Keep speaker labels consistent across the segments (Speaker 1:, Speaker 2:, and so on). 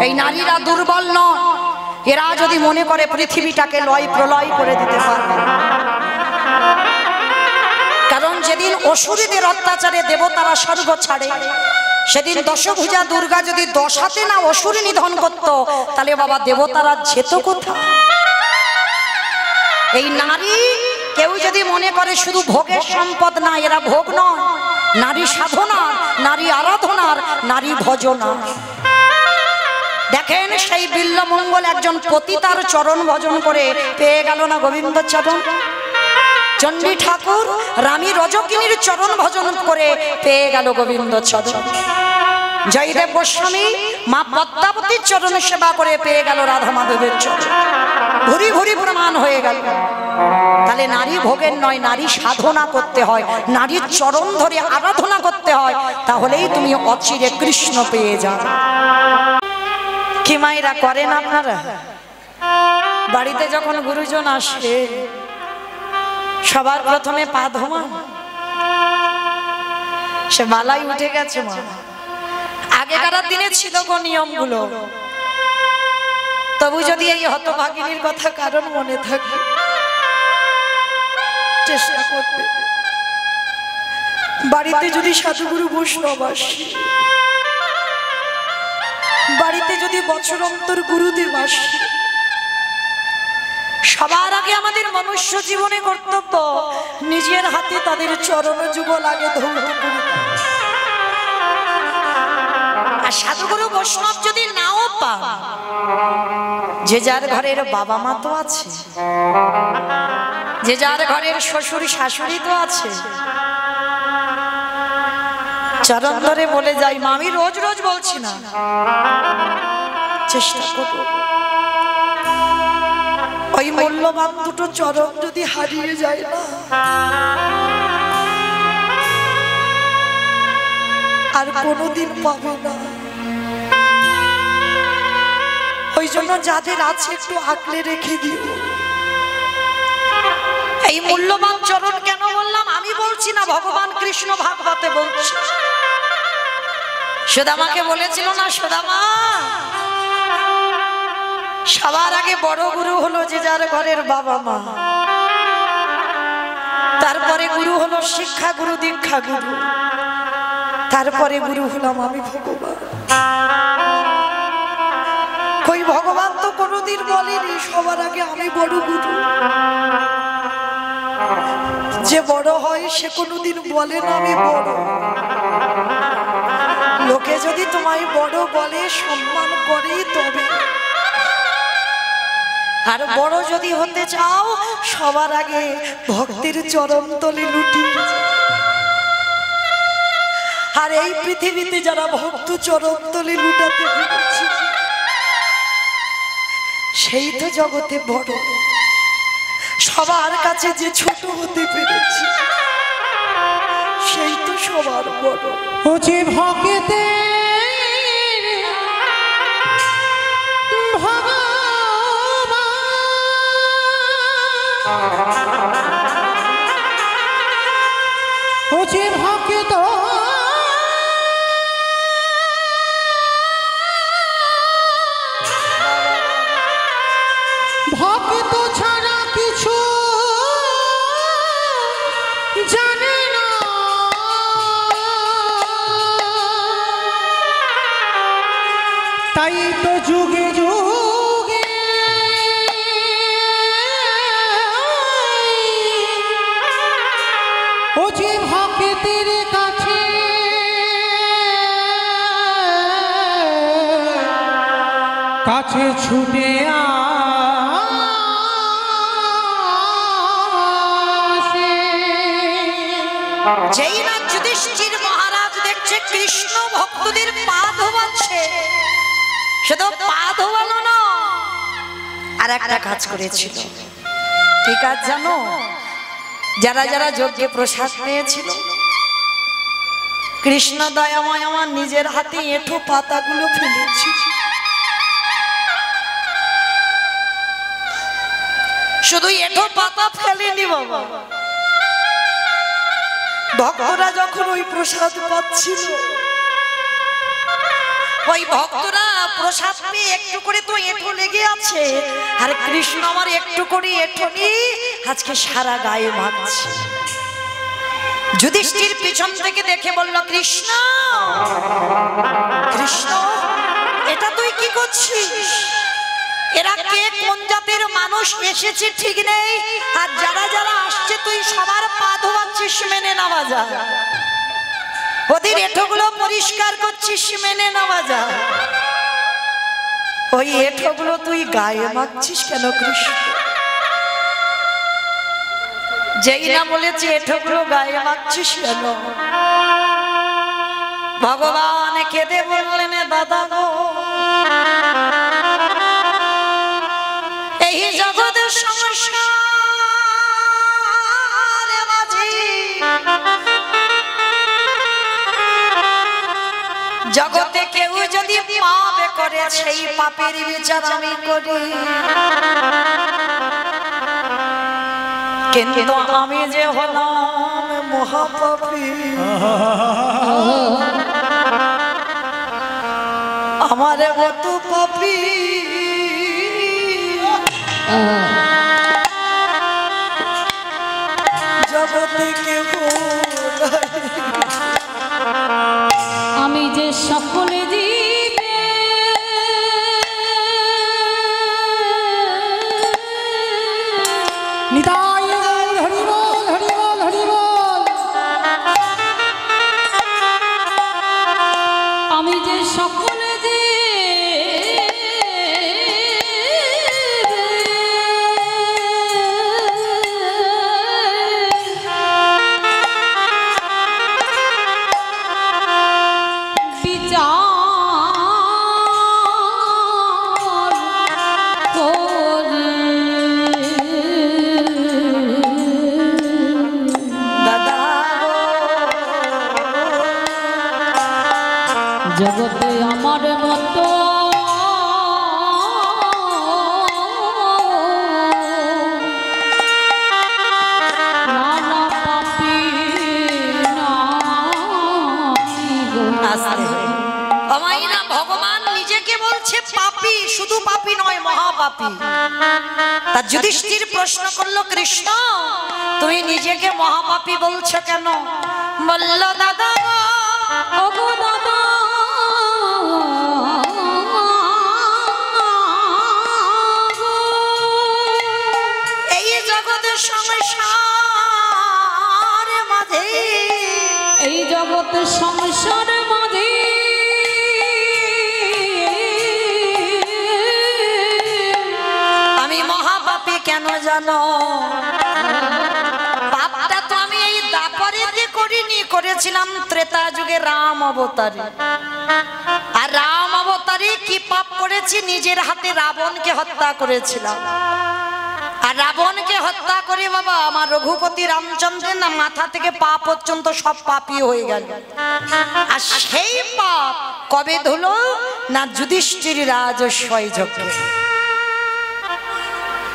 Speaker 1: এই নারীরা দুর্বল নয়, এরা যদি মনে করে পৃথিবীটাকে লয় প্রলয় করে দিতে পারবে। কারণ যেদিন অসুরীদের অত্যাচারে দেবতারা স্বর্গ ছাড়ে, সেদিন দশভুজা দুর্গা যদি 10 হাতে না অসুর নিধন করত, তাহলে বাবা দেবতারা যেত কোথায়? এই নারী কেউ যদি মনে করে শুধু ভোগের সম্পদ না, এরা ভোগ নয়, নারী সাধনার, নারী আরাধনার, নারী ভজনার। দেখেন সেই বিল্লমঙ্গল একজন পতিতার চরণ ভজন করে পেয়ে গেল না গোবিন্দ চরণ। চণ্ডী ঠাকুর রানী রজকিনীর চরণ ভজন করে পেয়ে গেল গোবিন্দ চরণ। জয়দেব গোস্বামী মা পদ্মাবতীর চরণ সেবা করে পেয়ে গেল রাধা মাধবের চরণ। ভুরি ভুরি প্রমাণ হয়ে গেল। তাহলে নারী ভোগের নয়, নারী সাধনা করতে হয়, নারীর চরণ ধরে আরাধনা করতে হয়, তাহলেই তুমি অচিরে কৃষ্ণ পেয়ে যাবে। কি মায়েরা করেন আপনারা? বাড়িতে যখন গুরুজন আসে সবার প্রথমে পা ধোয়া, সে মালাই উঠে গেছে মা। আগেকার দিনে ছিল গো নিয়মগুলো, তবু যদি এই হতভাগিনীর কথা কারণ মনে থাকে চেষ্টা করবে। বাড়িতে যদি সাধুগুরু বৈষ্ণব আসে, বাড়িতে যদি বছর অন্তর গুরুদেব আসে, সবার আগে আমাদের মনুষ্য জীবনে কর্তব্য নিজের হাতে তাদের চরণ যুগল আগে ধৌত করে। আর সাধুগুরু বৈষ্ণব যদি নাও পান, যে যার ঘরের বাবা মা তো আছে, যে যার ঘরের শ্বশুর শাশুড়ি তো আছে, চরণ ধরে বলে যাই মা, আমি রোজ রোজ বলছি না, চেষ্টা করব ওই মূল্যবান দুটো চরণ যদি হারিয়ে যায় না, আর কোনোদিন পাবে না। ওই জন্য যাদের আছে একটু আঁকলে রেখে দিও। এই মূল্যবান চরণ কেন বললাম? আমি বলছি না, ভগবান কৃষ্ণ ভাগবতে বলছে। সুদামাকে বলেছিল না, সুদামা সবার আগে বড় গুরু হলো যে যার ঘরের বাবা মা, তারপরে গুরু হলো শিক্ষা গুরু, দীক্ষা গুরু, তারপরে গুরু হলাম আমি ভগবান। কই ভগবান তো কোনোদিন বলেনি সবার আগে আমি বড় গুরু। যে বড় হয় সে কোনোদিন বলে না আমি বড়। লোকে যদি তোমায় বড় বলে, সম্মান করে, তবে। আর বড় যদি হতে চাও, সবার আগে ভক্তের চরণ তলে লুটিয়ে। আর এই পৃথিবীতে যারা ভক্ত চরণ তলে লুটাতে পেরেছে, সেই তো জগতে বড়। সবার কাছে যে ছোট হতে পেরেছে, সেই তো সবার বড়। ও যে ভক্তে ও যে ভক্ত ভক্ত ছাড়া কিছু জানে না, তাই তো যুগে যুগে ও যে ভক্তের কাছে কাছে ছুটে যেই না যুধিষ্ঠির মহারাজ দেখছে কৃষ্ণ ভক্তদের পা ধোয়াচ্ছে, শুধু পা ধোয়ানো না, আর একটা কাজ করেছিল। কি কাজ জানো? যারা যারা যজ্ঞে প্রসাদ পেয়েছিল, কৃষ্ণ দয়াময় আমার নিজের হাতে এঁঠো পাতাগুলো ফেলেছি। শুধু এঁঠো পাতা ফেলেনি বাবা, ভক্তরা যখন ওই প্রসাদ পাচ্ছিল, ওই ভক্তরা প্রসাদ পেয়ে একটু করে তো এঁঠো লেগে আছে, আর কৃষ্ণ আমার একটু করে এঁঠো নিয়ে আজকে সারা গায়ে মাখছে। যুধিষ্ঠির পিছন থেকে দেখে বলল, কৃষ্ণ কৃষ্ণ এটা তুই কি করছিস? এরা কে, কোন জাতের মানুষ এসেছে ঠিক নেই, আর যারা যারা আসছে তুই সবার পা ধোয়াচ্ছিস, মেনে নেওয়া যায়। ওদের এঁঠোগুলো পরিষ্কার করছিস, মেনে নেওয়া যায়। ওই এঁঠোগুলো তুই গায়ে মাখছিস কেন কৃষ্ণ? যেই না বলেছে এঁঠোগুলো গায়ে মাখছিস কেন? ভগবান কেঁদে বললেন, দাদা গো, এই জগতের সংসার মাঝে জগতে কেউ যদি পাপ করে সেই পাপের বিচার আমি করি, কিন্তু আমি যে হলাম মহাপাপী, আমার মতো পাপী জগতে কেউ
Speaker 2: আমি যে সকলে জীবে
Speaker 3: নিতাই হরি বল হরি বল হরি বল।
Speaker 2: আমি যে সকলে জগতে আমার মতো নানা পাপী
Speaker 1: না, ভগবান নিজেকে বলছে পাপী, শুধু পাপী নয়, মহাপাপী। তা যুধিষ্ঠির প্রশ্ন করলো, কৃষ্ণ তুমি নিজেকে মহাপাপী বলছো কেন? বলল, দাদা
Speaker 2: ওগো দাদা,
Speaker 1: এই জগতের সংসার মাঝে,
Speaker 2: এই জগতের সংসার মাঝে
Speaker 1: আমি মহাপাপী কেন জানো? পাপটা তো আমি এই দাপরেতে করিনি, করেছিলাম ত্রেতা যুগে রাম অবতারে। আর রাম অবতারে কি পাপ করেছি? নিজের হাতে রাবণকে হত্যা করেছিলাম। আর রাবণকে হত্যা করে বাবা আমার রঘুপতি রামচন্দ্রের না মাথা থেকে পা পর্যন্ত সব পাপী হয়ে গেল। আর সেই পাপ কবে ধুলো না? যুধিষ্ঠির রাজস্বয় যজ্ঞে।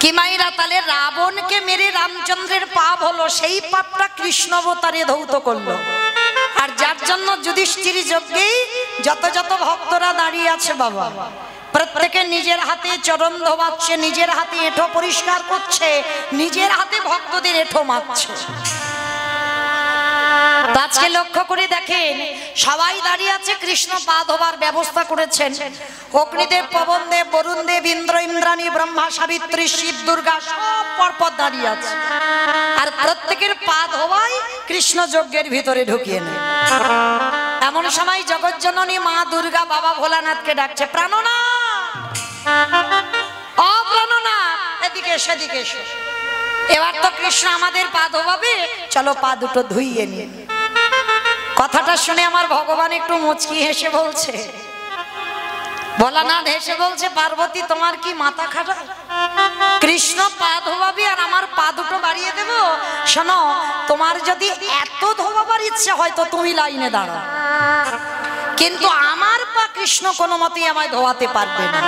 Speaker 1: কি মাইরা, তাহলে রাবণকে মেরে রামচন্দ্রের পাপ হলো, সেই পাপটা কৃষ্ণ অবতারে ধৌত করলো। আর যার জন্য যুধিষ্ঠির যজ্ঞে যত যত ভক্তরা দাঁড়িয়ে আছে বাবা, প্রত্যেকে নিজের হাতে চরণ ধোয়াচ্ছে, নিজের হাতে এঁঠো পরিষ্কার করছে, নিজের হাতে ভক্তদের এঁঠো মাখছে। আজকে লক্ষ্য করে দেখেন, সবাই দাঁড়িয়ে আছে, কৃষ্ণ পা ধোবার ব্যবস্থা করেছেন। অগ্নিদেব, পবনদেব, বরুণদেব, ইন্দ্র, ইন্দ্রাণী, ব্রহ্মা, সাবিত্রী, শিব, দুর্গা সব পরপর দাঁড়িয়ে আছে। আর প্রত্যেকের পা ধোয়াই কৃষ্ণ যজ্ঞের ভিতরে ঢুকিয়ে নেয়। এমন সময় জগজ্জননী মা দুর্গা বাবা ভোলানাথকে ডাকছে, প্রাণনাথ, ও প্রাণনাথ, এদিকে এসো, এদিকে এসো। এবার তো কৃষ্ণ আমাদের পা ধোয়াবে, চলো পা দুটো ধুইয়ে নিয়ে। কথাটা শুনে আমার ভগবান একটু মুচকি হেসে বলছে, ভোলানাথ হেসে বলছে, পার্বতী তোমার কি মাথা খারাপ? কৃষ্ণ পা ধোয়াবে আর আমার পা দুটো বাড়িয়ে দেব? শোনো, তোমার যদি এত ধোয়াবার ইচ্ছে হয় তো তুমি লাইনে দাঁড়াও, কিন্তু আমার পা কৃষ্ণ কোনো মতেই আমায় ধোয়াতে পারবে না।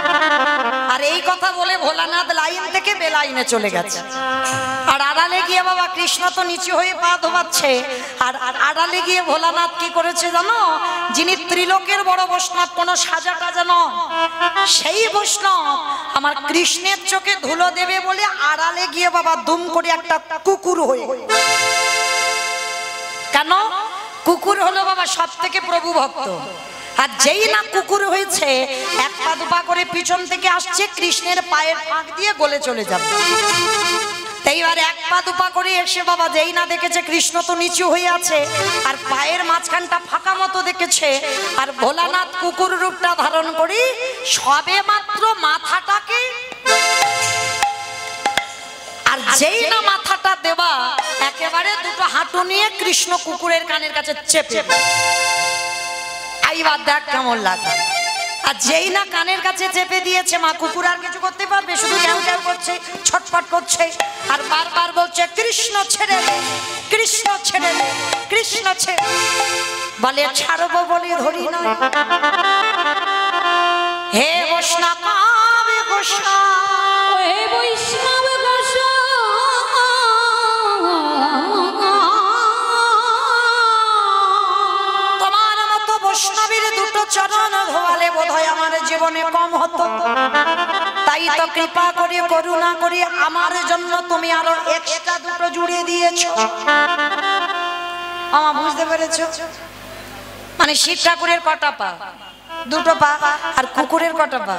Speaker 1: আর আর এই কথা বলে ভোলানাথ লাইন থেকে বেলাইনে চলে গেছে। আর আড়ালে গিয়ে বাবা কৃষ্ণ তো নিচু হয়ে পা ধোয়াচ্ছে, আর আড়ালে গিয়ে ভোলানাথ কি করেছে জানো? যিনি ত্রিলোকের বড় বৈষ্ণব, কোনো সাজা টাজা নয়, সেই বৈষ্ণব আমার কৃষ্ণের চোখে ধুলো দেবে বলে আড়ালে গিয়ে বাবা দুম করে একটা কুকুর হয়ে। কেন? কুকুর হলো বাবা সব থেকে প্রভু ভক্ত। আর যেই না কুকুর হয়েছে, এক পা দুপা করে পিছন থেকে আসছে, কৃষ্ণের পায়ের ফাঁক দিয়ে গলে চলে যাবে। এইবার এক পা দুপা করে এসে বাবা যেই না দেখেছে কৃষ্ণ তো নিচু হয়ে আছে, আর পায়ের মাঝখানটা ফাঁকা মতো দেখেছে, আর ভোলানাথ কুকুর রূপটা ধারণ করি সবে মাত্র মাথাটাকে, আর যেই না মাথাটা দেবা একেবারে দুটো হাঁটু নিয়ে কৃষ্ণ কুকুরের কানের কাছে চেপে। এইবার দেখ কেমন লাগে। আর যেই না কানের কাছে চেপে দিয়েছে, মা কুকুর আর কিছু করতে পারবে? শুধু ঘ্যাউ ঘ্যাউ করছে, ছটফট করছে, আর বারবার বলছে কৃষ্ণ ছেড়ে দে, কৃষ্ণ ছেড়ে দে, কৃষ্ণ ছেড়ে। বলে ছাড়বো বলে ধরি না। হে বৈষ্ণব গোসাই,
Speaker 2: হে বৈষ্ণব গোসাই,
Speaker 1: তোমার মতো বৈষ্ণবীর দুটো চরণ ধোয়ালে বোধহয় আমার জীবনে কম হতো। তাই তো কৃপা করে করুণা করে আমার জন্য তুমি আরো এক্সট্রা দুটো জুড়ে দিয়েছো। আমা বুঝতে পেরেছো? মানে শিব ঠাকুরের কটা পা? দুটো পা। আর কুকুরের কটা পা?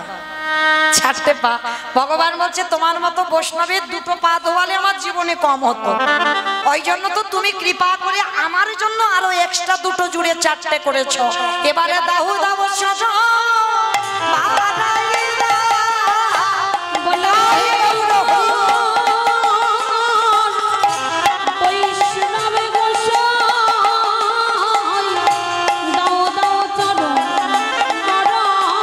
Speaker 1: 4টে পা। ভগবান বলছে তোমার মতো বৈষ্ণবের দুটো পা ধোয়ালে আমার জীবনে কম হতো, ওই জন্য তো তুমি কৃপা করে আমার জন্য আরো এক্সট্রা দুটো জুড়ে 4টে করেছো। এবারে দাহু দাও সাজা
Speaker 2: বৈষ্ণব গোসাই, দাও দাও চরণ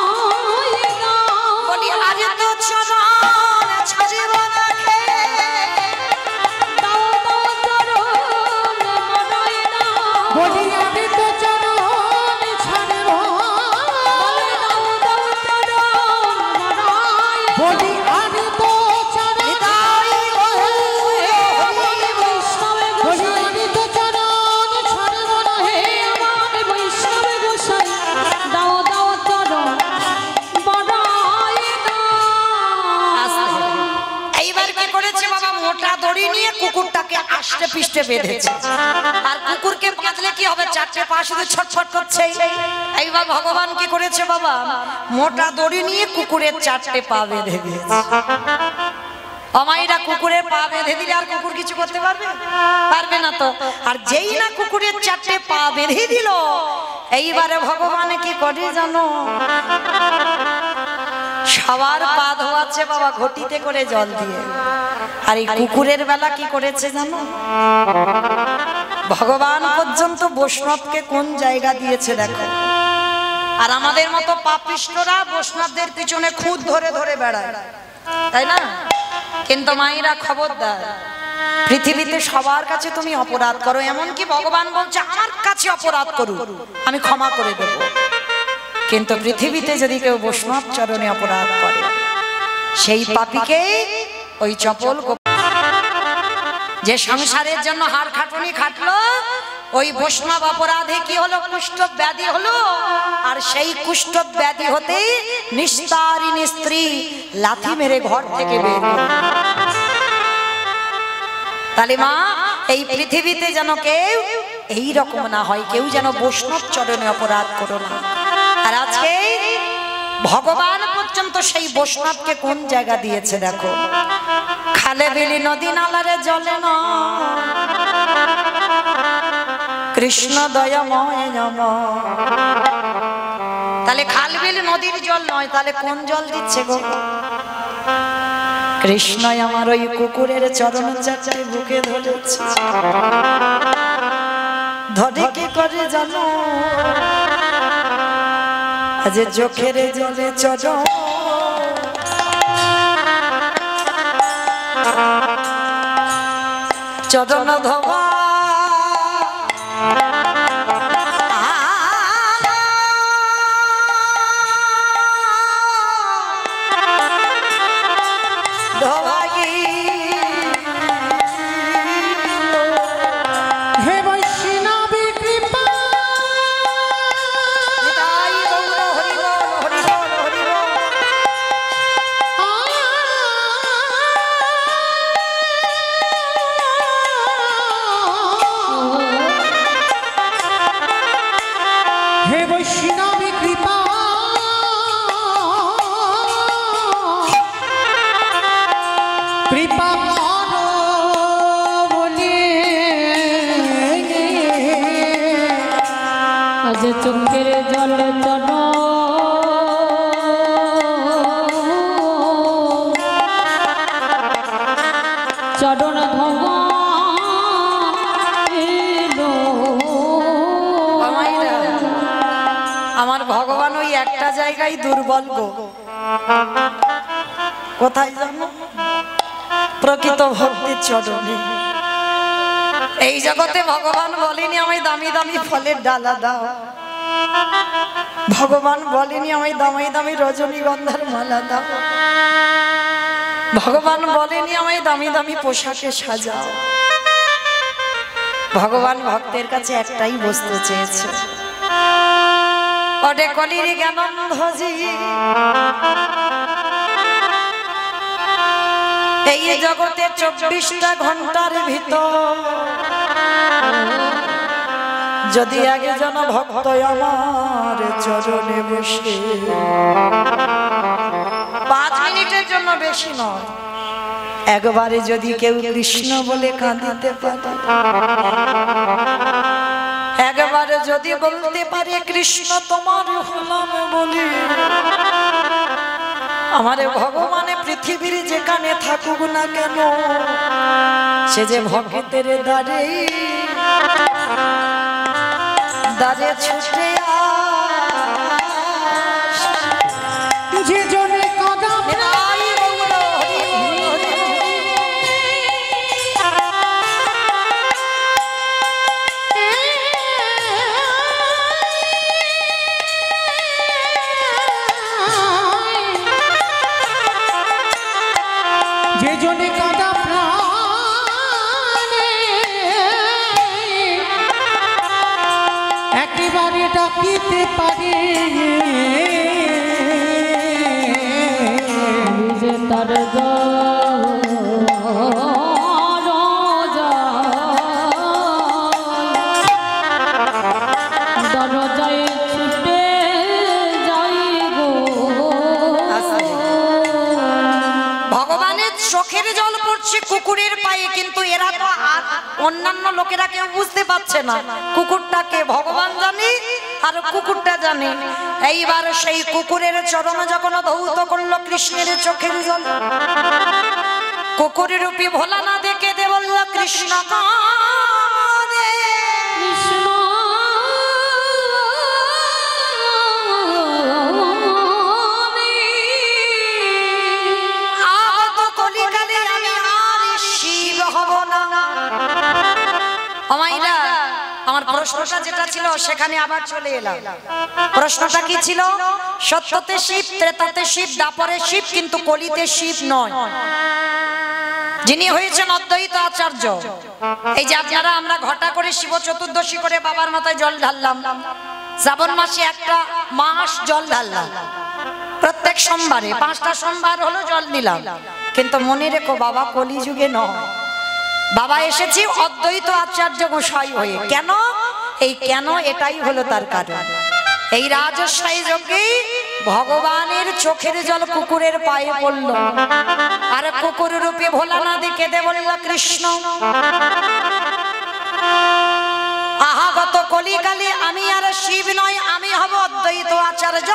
Speaker 2: বাড়াই দাও।
Speaker 1: বলি আজ তো চরণ ছাড়িব না কে,
Speaker 2: দাও দাও চরণ বাড়াই দাও।
Speaker 3: বলি আমি তো চরণ ছাড়ব,
Speaker 2: দাও দাও চরণ বাড়াই দাও।
Speaker 3: বলি আমি তো চরণ,
Speaker 1: হৃদয়
Speaker 2: আমার বৈষ্ণব
Speaker 3: বলি
Speaker 2: গোসাই,
Speaker 3: আমি তো চরণ ছাড়ব না।
Speaker 2: হে আমার বৈষ্ণব গোসাই, দাও দাও চরণ বাড়াই দাও।
Speaker 1: এইবার কি করেছে বাবা? মোটা দড়ি নিয়ে কুকুরটাকে আষ্টে পিষ্টে বেঁধেছে। আর কুকুরকে বাঁধলে কি হবে? 4টে পা শুধু ছটফট করছে। এইবার ভগবান কি করেছে বাবা? মোটা দড়ি নিয়ে কুকুরের 4টে পা বেঁধে দিয়েছে। অমাইরা কুকুরের পা বেঁধে দিলে আর কুকুর কিছু করতে পারবে? পারবে না তো। আর যেই না কুকুরের 4টে পা বেঁধে দিল, এইবারে ভগবান কি করে জানো? সবার পা ধোয়াচ্ছে বাবা ঘটিতে করে জল দিয়ে। আর এই কুকুরের বেলা কি করেছে জানো? ভগবান পর্যন্ত বৈষ্ণবকে কোন জায়গা দিয়েছে দেখো। আর আমাদের মতো পাপিষ্টরা বৈষ্ণবদের পিছনে খুদ ধরে ধরে বেড়ায়, তাই না? কিন্তু মায়েরা খবরদার, পৃথিবীতে সবার কাছে তুমি অপরাধ করো, এমনকি ভগবান বলছে আমার কাছে অপরাধ করো, আমি ক্ষমা করে দেব। কিন্তু পৃথিবীতে যদি কেউ বৈষ্ণব চরণে অপরাধ করে, সেই পাপীকে ওই চপল যে সংসারের জন্য হাড় খাটুনি খাটলো, ওই বৈষ্ণব অপরাধে কি হলো? কুষ্ঠ ব্যাধি হলো। আর সেই কুষ্ঠ ব্যাধি হতে নিস্তারিণী স্ত্রী লাথি মেরে ঘর থেকে বের করলো। তাহলে মা, এই পৃথিবীতে যেন কেউ এই রকম না হয়, কেউ যেন বৈষ্ণব চরণে অপরাধ করো না। আর আজকে ভগবান পর্যন্ত সেই বৈষ্ণবকে কোন জায়গা দিয়েছে দেখো। খালে বিলি নদী নালারে জলে না, কৃষ্ণ দয়াময় নম। তাহলে খাল বিল নদীর জল নয়, তাহলে কোন জল দিচ্ছে গো? কৃষ্ণ আমার ওই কুকুরের চরণ 4টে বুকে ধরেছে। ধরে কি করে জানো? আজ চোখের জলে চরণ চরণ ধোয়া জায়গায় দুর্বল গো। কোথায় জানো? প্রকৃত ভক্তির চরণে। এই জগতে ভগবান বলেনি আমায় দামি দামি ফলের ডালা দাও, ভগবান বলেনি আমায় দামি দামি রজনীগন্ধার মালা দাও, ভগবান বলেনি আমায় দামি দামি পোশাকে সাজাও। ভগবান ভক্তের কাছে একটাই বস্তু চেয়েছে, ওরে কলির জ্ঞানন্ধজি এই জগতে 24টা ঘন্টার ভিতর যদি একজন ভক্ত আমার চরণে বসে 5 মিনিটের জন্য, বেশি নয়, একবারে যদি কেউ কৃষ্ণ বলে কাঁদিতে পারে, একবারে যদি বলতে পারে কৃষ্ণ তোমার হলাম বলে, আমারে ভগবানে পৃথিবীর যেখানে থাকুক না কেন সে যে ভক্তের দ্বারে দ্বারে ছুটে
Speaker 3: যে জনে কদম যে জনে কাঁদা প্রাণে একেবারে ডাকিতে পারে
Speaker 2: যে তার দরজায় ছুটে যাই গো।
Speaker 1: ভগবানের চোখের জল পড়ছে কুকুরের পায়ে, কিন্তু এরা তো আর অন্যান্য লোকেরা কেউ বুঝতে পারছে না কুকুরটাকে ভগবান জানে আর কুকুরটা জানে। এইবার সেই কুকুরের চরণ যখন ধৌত করলো কৃষ্ণের চোখের জল, কুকুরের রূপী ভোলা না দেখে দে বলল কৃষ্ণ কাঁদে।
Speaker 2: কৃষ্ণ
Speaker 1: আগত কলিকালে আমি আর শিব হব না। আমাইরা আমার প্রশ্নটা যেটা ছিল সেখানে আবার চলে এলাম। প্রশ্নটা কি ছিল? সত্যতে শিব, ত্রেতাতে শিব, দাপরে শিব, কিন্তু কলিতে শিব নয়। যিনি হয়েছেন অদ্বৈত আচার্য। এই যে আপনারা আমরা ঘটা করে শিব চতুর্দশী করে বাবার মাথায় জল ঢাললাম, শ্রাবণ মাসে একটা মাস জল ঢাললাম, প্রত্যেক সোমবারে 5টা সোমবার হলো জল দিলাম, কিন্তু মনে রেখো বাবা কলিযুগে নয়, বাবা এসেছি অদ্বৈত আচার্য গোসাই হয়ে। কেন? এই কেন এটাই হলো তার কারণ। এই রাজস্বাই যজ্ঞে ভগবানের চোখের জল কুকুরের পায়ে পড়ল, আর কুকুর রূপে ভোলা না দেখে দে বলল কৃষ্ণ। আহাগত কলিকালে আমি আর শিব নয়, আমি হব অদ্বৈত আচার্য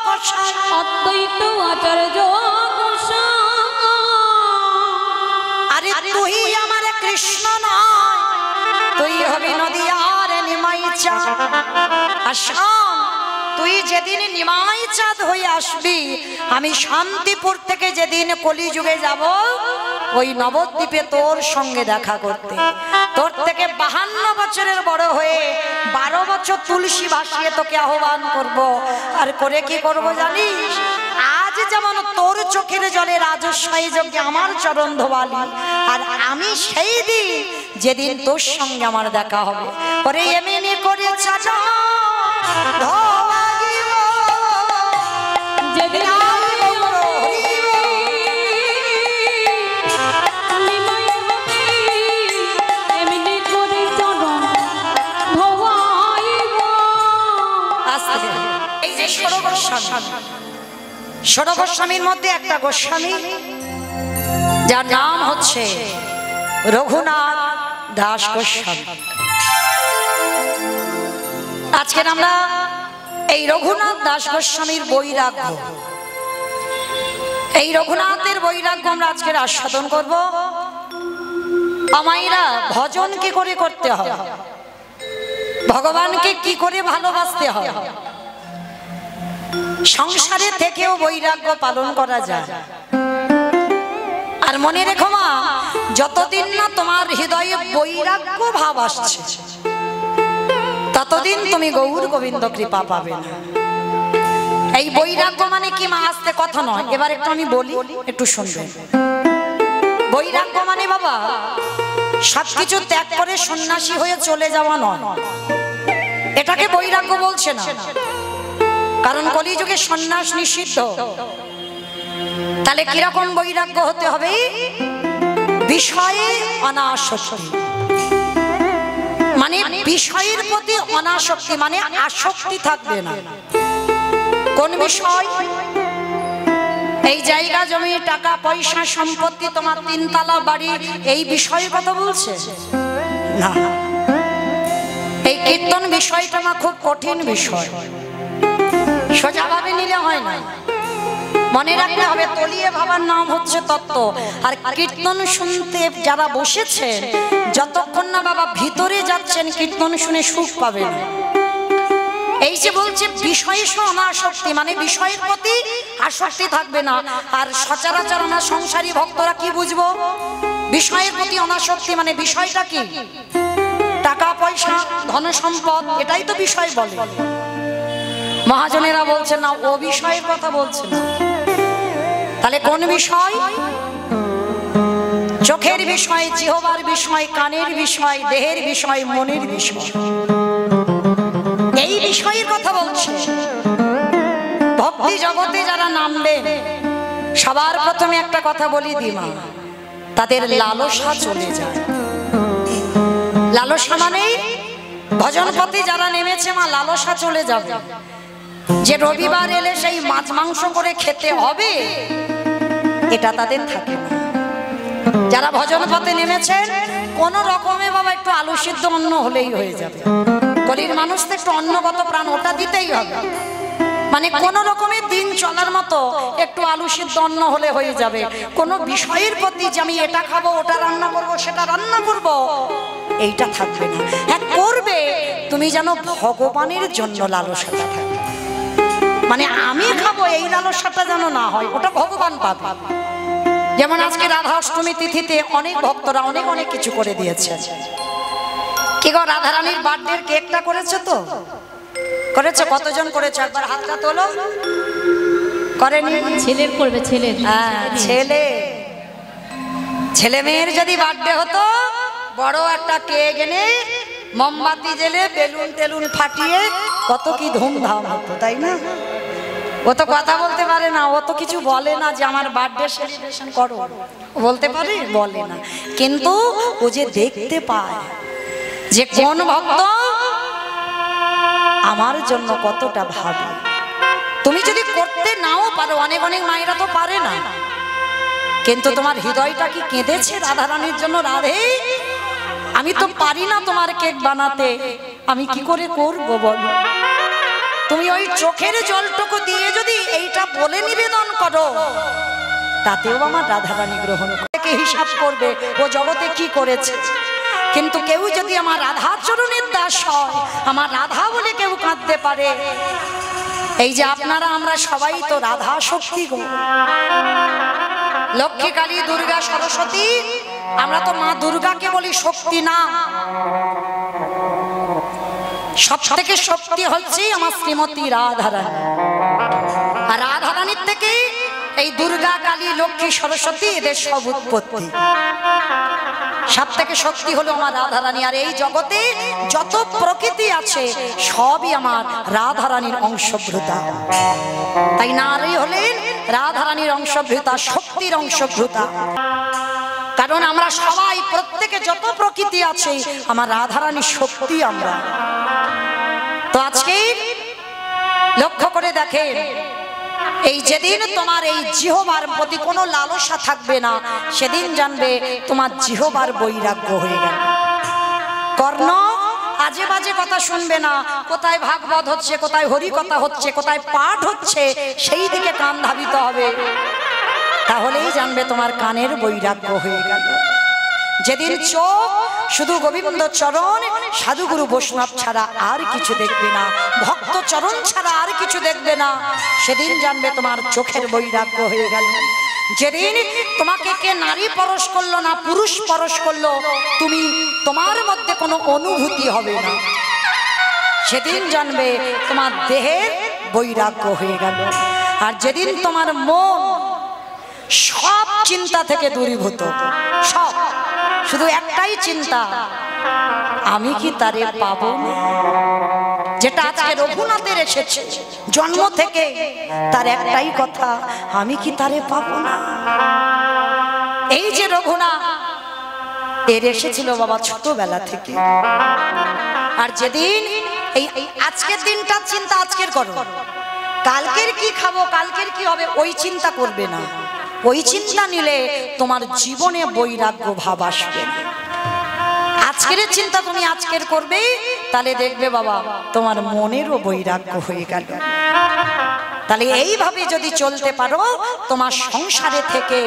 Speaker 1: গোসাই।
Speaker 2: অদ্বৈত আচার্য গোসাই।
Speaker 1: আরে তুই আমার কৃষ্ণ নয়, তুই হবি নদিয়ার নিমাই চাঁদ। আসাম তুই যেদিন নিমাই চাঁদ হয়ে আসবি, আমি শান্তিপুর থেকে যেদিন কলিযুগে যাব ওই নবদ্বীপে তোর সঙ্গে দেখা করতে। তোর থেকে 52 বছরের বড় হয়ে 12 বছর তুলসী ভাসিয়ে তোকে আহ্বান করব। আর করে কি করব জানিস? আজ যেমন তোর চোখের জলে রাজস্বাই যজ্ঞে আমার চরণ ধোয়ালি, আর আমি সেই দিন যেদিন তোর সঙ্গে আমার দেখা হবে, ওরে এমনি করে চাচা ধোয়ালিব
Speaker 2: যেদিন এমনি করে চরণ ধোয়াইব।
Speaker 1: এই যে ষোড় গোস্বামীর মধ্যে একটা গোস্বামী যার নাম হচ্ছে রঘুনাথ দাস গোস্বামী। আজকের আমরা এই রঘুনাথ দাস গোস্বামীর বৈরাগ্য, এই রঘুনাথের বৈরাগ্য আমরা আজকের আস্বাদন করব। আমাইরা ভজন কি করে করতে হয়, ভগবানকে কি করে ভালোবাসতে হয়, সংসারে থেকেও বৈরাগ্য পালন করা যায়। আর মনে রেখো মা, যতদিন না তোমার হৃদয়ে বৈরাগ্য ভাব আসছে ততদিন তুমি গৌর গোবিন্দ কৃপা পাবে না। এই বৈরাগ্য মানে কি মা, আস্তে কথা নয়, এবার একটু আমি বলি, একটু শুনবেন। বৈরাগ্য মানে বাবা সবকিছু ত্যাগ করে সন্ন্যাসী হয়ে চলে যাওয়া নয়, এটাকে বৈরাগ্য বলছে না। কারণ কলিযুগে সন্ন্যাস নিষিদ্ধ। তাহলে কিরকম বৈরাগ্য হতে হবে? বিষয়ে অনাসক্তি, মানে বিষয়ের প্রতি অনাসক্তি, মানে আসক্তি থাকবে না। কোন বিষয়? এই জায়গা জমি টাকা পয়সা সম্পত্তি, তোমার 3 তলা বাড়ি, এই বিষয়ের কথা বলছে না। এই কীর্তন বিষয়টা না খুব কঠিন বিষয়, সোজাভাবে নিলে হয় না। মনে রাখতে হবে তলিয়ে ভাবার নাম হচ্ছে তত্ত্ব। আর কীর্তন শুনতে যারা বসেছে, যতক্ষণ না বাবা ভিতরে যাচ্ছেন কীর্তন শুনে সুখ পাবেন। এই যে বলছে বিষয়ে অনাসক্তি, মানে বিষয়ের প্রতি আসক্তি থাকবে না। আর সচরাচর আমরা সংসারী ভক্তরা কি বুঝবো? বিষয়ের প্রতি অনাসক্তি মানে বিষয়টা কি? টাকা পয়সা ধন সম্পদ, এটাই তো বিষয় বলে। মহাজনেরা বলছে না, ও বিষয়ের কথা বলছে না। তাহলে কোন বিষয়? চোখের বিষয়, জিহ্বার বিষয়, কানের বিষয়, দেহের বিষয়, মনের বিষয়, এই বিষয়ের কথা বলছে। ভক্তি জগতে যারা নামবে সবার প্রথমে একটা কথা বলি দিমা, তাদের লালসা চলে যায়। লালসা মানে ভজন পথে যারা নেমেছে মা, লালসা চলে যাবে। যে রবিবার এলে সেই মাছ মাংস করে খেতে হবে, এটা তাদের থাকে না। যারা ভজন পথে নেমেছেন কোন রকমে বাবা একটু আলু সিদ্ধ অন্ন হলেই হয়ে যাবে। গলির মানুষ তো একটু অন্নগত প্রাণ, ওটা দিতেই হবে। মানে কোন রকমের দিন চলার মতো একটু আলু সিদ্ধ অন্ন হলে হয়ে যাবে। কোন বিষয়ের প্রতি যে আমি এটা খাবো, ওটা রান্না করবো, সেটা রান্না করব, এইটা থাকবে না। হ্যাঁ করবে, তুমি যেন ভগবানের জন্য লালসাটা থাকে। মানে আমি খাবো এই লালসাটা যেন না হয়, ওটা ভগবান পাবে। যেমন আজকে রাধা অষ্টমী তিথিতে অনেক ভক্তরা অনেক অনেক কিছু করে দিয়েছে। কি গো, রাধারানীর বার্থডে কেকটা করেছে তো? করেছে? কতজন করেছে একবার হাতটা তোলো। করেনি?
Speaker 2: ছেলের করবে, ছেলের।
Speaker 1: হ্যাঁ, ছেলে মেয়ের যদি বার্থডে হতো, বড় একটা কেক এনে মোমবাতি জেলে বেলুন টেলুন ফাটিয়ে কত কি ধুমধাম হতো, তাই না? ও তো কথা বলতে পারে না, ও তো কিছু বলে না যে আমার বার্থডে সেলিব্রেশন করো, বলতে পারে? বলে না। কিন্তু ও যে দেখতে পায় যে কোন ভক্ত আমার জন্য কতটা ভাবে। তুমি যদি করতে নাও পারো, অনেক অনেক মায়েরা তো পারে না, কিন্তু তোমার হৃদয়টা কি কেঁদেছে রাধারানীর জন্য? রাধে, আমি তো পারি না তোমার কেক বানাতে, আমি কি করে করবো বলো? তুমি ওই চোখের জলটুকু দিয়ে যদি এইটা বলে নিবেদন করো, তাতেও আমার রাধারানী গ্রহণ করে হিসাব করবে ও জগতে কি করেছে। কিন্তু কেউ যদি আমার রাধা চরণের দাস হয়, আমার রাধা বলে কেউ কাঁদতে পারে। এই যে আপনারা আমরা সবাই তো রাধা শক্তি গো, লক্ষ্মী কালী দুর্গা সরস্বতী, আমরা তো মা দুর্গাকে বলি শক্তি না। সব থেকে শক্তি হচ্ছে আমার শ্রীমতী রাধারানী। আর রাধারানীর থেকে এই দুর্গা কালী লক্ষ্মী সরস্বতী এদের সব উৎপত্তি। সব থেকে শক্তি হলো আমার রাধারানী। আর এই জগতে যত প্রকৃতি আছে সবই আমার রাধারানীর অংশভূতা। তাই নারী হলেন রাধারানীর অংশভূতা, শক্তির অংশভূতা। কারণ আমরা সবাই, প্রত্যেকে যত প্রকৃতি আছে আমার রাধারানীর শক্তি আমরা। তো আজকে লক্ষ্য করে দেখেন, এই যেদিন তোমার এই জিহ্বার প্রতি কোনো লালসা থাকবে না, সেদিন জানবে তোমার জিহ্বার বৈরাগ্য হয়ে গেল। কর্ণ আজে বাজে কথা শুনবে না। কোথায় ভাগবত হচ্ছে, কোথায় হরি কথা হচ্ছে, কোথায় পাঠ হচ্ছে, সেই দিকে কান ধাবিত হবে। তাহলেই জানবে তোমার কানের বৈরাগ্য হয়ে গেল। যেদিন চোখ শুধু গোবিন্দ চরণ, সাধুগুরু বৈষ্ণব ছাড়া আর কিছু দেখবে না, ভক্ত চরণ ছাড়া আর কিছু দেখবে না। সেদিন জানবে তোমার চোখের বৈরাগ্য হয়ে গেল। যেদিন তোমাকে কে নারী পরশ করলো না, পুরুষ পরশ করলো, তোমার মধ্যে কোনো অনুভূতি হবে না। সেদিন জানবে তোমার দেহের বৈরাগ্য হয়ে গেল। আর যেদিন তোমার মন সব চিন্তা থেকে দূরীভূত, সব, শুধু একটাই চিন্তা, আমি কি তারে পাবো না? যেটা আজকে রঘুনাথের এসেছে জন্ম থেকে, তার একটাই কথা, আমি কি তারে পাবো না? এই যে রঘুনাথ, এর এসেছিল বাবা ছোটবেলা থেকে। আর যেদিন এই আজকের দিনটার চিন্তা আজকের করো, কালকের কি খাবো, কালকের কি হবে, ওই চিন্তা করবে না। ওই চিন্তা নিলে তোমার জীবনে বৈরাগ্য ভাব আসবে। আজকের চিন্তা তুমি আজকের করবে, তাহলে দেখবে বাবা তোমার মনেরও বৈরাগ্য হয়ে গেল। তাহলে এইভাবে যদি চলতে পারো, তোমার সংসারে থেকে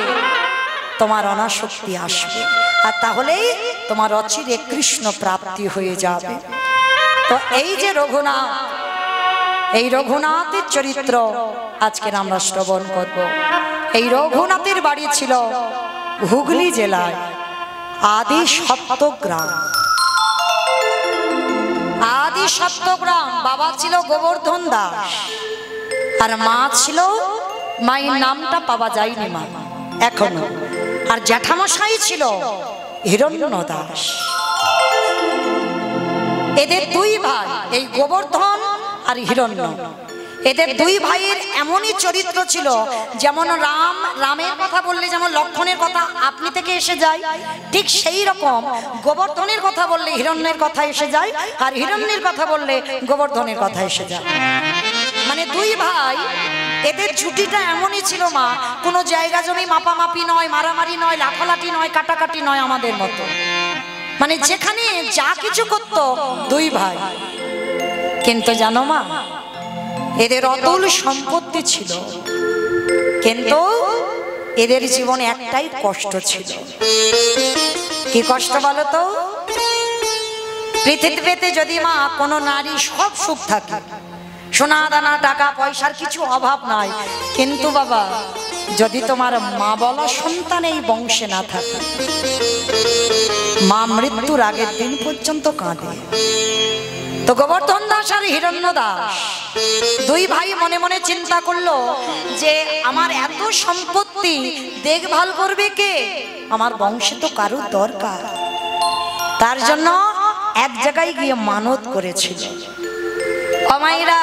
Speaker 1: তোমার অনাসক্তি আসবে, আর তাহলেই তোমার অচিরে কৃষ্ণ প্রাপ্তি হয়ে যাবে। তো এই যে রঘুনাথ, এই রঘুনাথের চরিত্র আজকে আমরা শ্রবণ করব। এই রঘুনাথের বাড়ি ছিল হুগলি জেলায় আদি সপ্তগ্রাম। আদি সপ্তগ্রাম। বাবা ছিল গোবর্ধন দাস, আর মা ছিল, মায়ের নামটা পাওয়া যায়নি মা এখনো। আর জ্যাঠামশাই ছিল হিরণ্য দাস। এদের দুই ভাই, এই গোবর্ধন আর হিরণ্য, এদের দুই ভাইয়ের এমনই চরিত্র ছিল, যেমন রামের কথা বললে যেমন লক্ষণের কথা আপনি থেকে এসে যায়, ঠিক সেই রকম গোবর্ধনের কথা বললে হিরণ্যের কথা এসে যায়, আর হিরণ্যের কথা বললে গোবর্ধনের কথা এসে যায়। মানে দুই ভাই, এদের ছুটিটা এমনই ছিল মা, কোনো জায়গা জমি মাপামাপি নয়, মারামারি নয়, লাফালাফি নয়, কাটাকাটি নয় আমাদের মতো। মানে যেখানে যা কিছু করতো দুই ভাই। কিন্তু জানো মা, এদের অতুল সম্পত্তি ছিল, কিন্তু এদের জীবনে একটাই কষ্ট ছিল। কি কষ্ট বলো তো? পৃথিবীতে যদি মা কোনো নারী সব সুখ থাকে, সোনা দানা টাকা পয়সার কিছু অভাব নাই, কিন্তু বাবা যদি তোমার মা বলা সন্তান এই বংশে না থাকে, মা মৃত্যুর আগের দিন পর্যন্ত কাঁদে। তো গোবর্ধন দাস আর হিরণ্য দাস দুই ভাই মনে মনে চিন্তা করলো যে আমার এত সম্পত্তি দেখভাল করবে কে? আমার বংশে তো কারোর দরকার। তার জন্য এক জায়গায় গিয়ে মানত করেছিল। ও মায়েরা,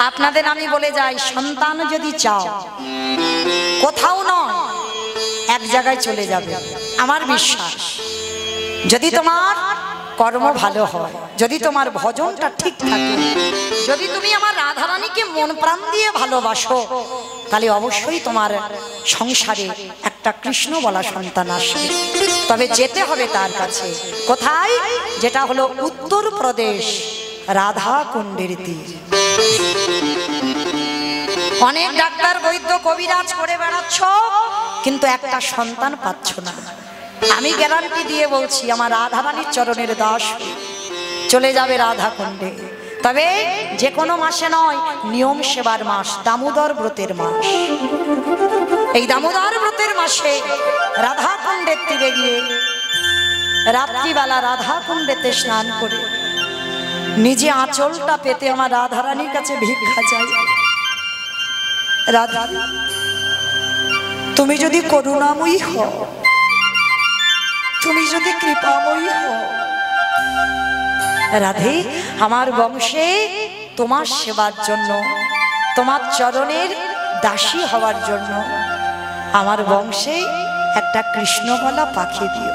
Speaker 1: আপনাদের আমি বলে যাই, সন্তান যদি চাও, কোথাও নয় এক জায়গায় চলে যাবে। আমার বিশ্বাস, যদি তোমার কর্ম ভালো হয়, যদি তোমার ভজনটা ঠিক থাকে, যদি তুমি আমার রাধারানীকে মন প্রাণ দিয়ে ভালোবাসো, তাহলে অবশ্যই তোমার সংসারে একটা কৃষ্ণ বলা সন্তান আসবে। তবে যেতে হবে তার কাছে। কোথায়? যেটা হলো উত্তরপ্রদেশ, রাধা কুণ্ডের তীর। অনেক ডাক্তার বৈদ্য কবিরাজ করে বেড়াচ্ছ, কিন্তু একটা সন্তান পাচ্ছ না। আমি গ্যারান্টি দিয়ে বলছি, আমার রাধারানীর চরণের দাস চলে যাবে রাধা কুণ্ডে। তবে যে কোনো মাসে নয়, নিয়ম সেবার মাস, দামোদর ব্রতের মাস। এই দামোদর ব্রতের মাসে রাধা কুণ্ডের তীরে গিয়ে রাত্রিবেলা রাধা কুণ্ডেতে স্নান করে নিজে আঁচলটা পেতে আমার রাধারানীর কাছে ভিক্ষা চাই। রাধা, তুমি যদি করুণাময়ী হও, তুমি যদি কৃপাময়ী হও, রাধে, আমার বংশে তোমার সেবার জন্য, তোমার চরণের দাসী হওয়ার জন্য আমার বংশে একটা কৃষ্ণবলা পাখি দিও।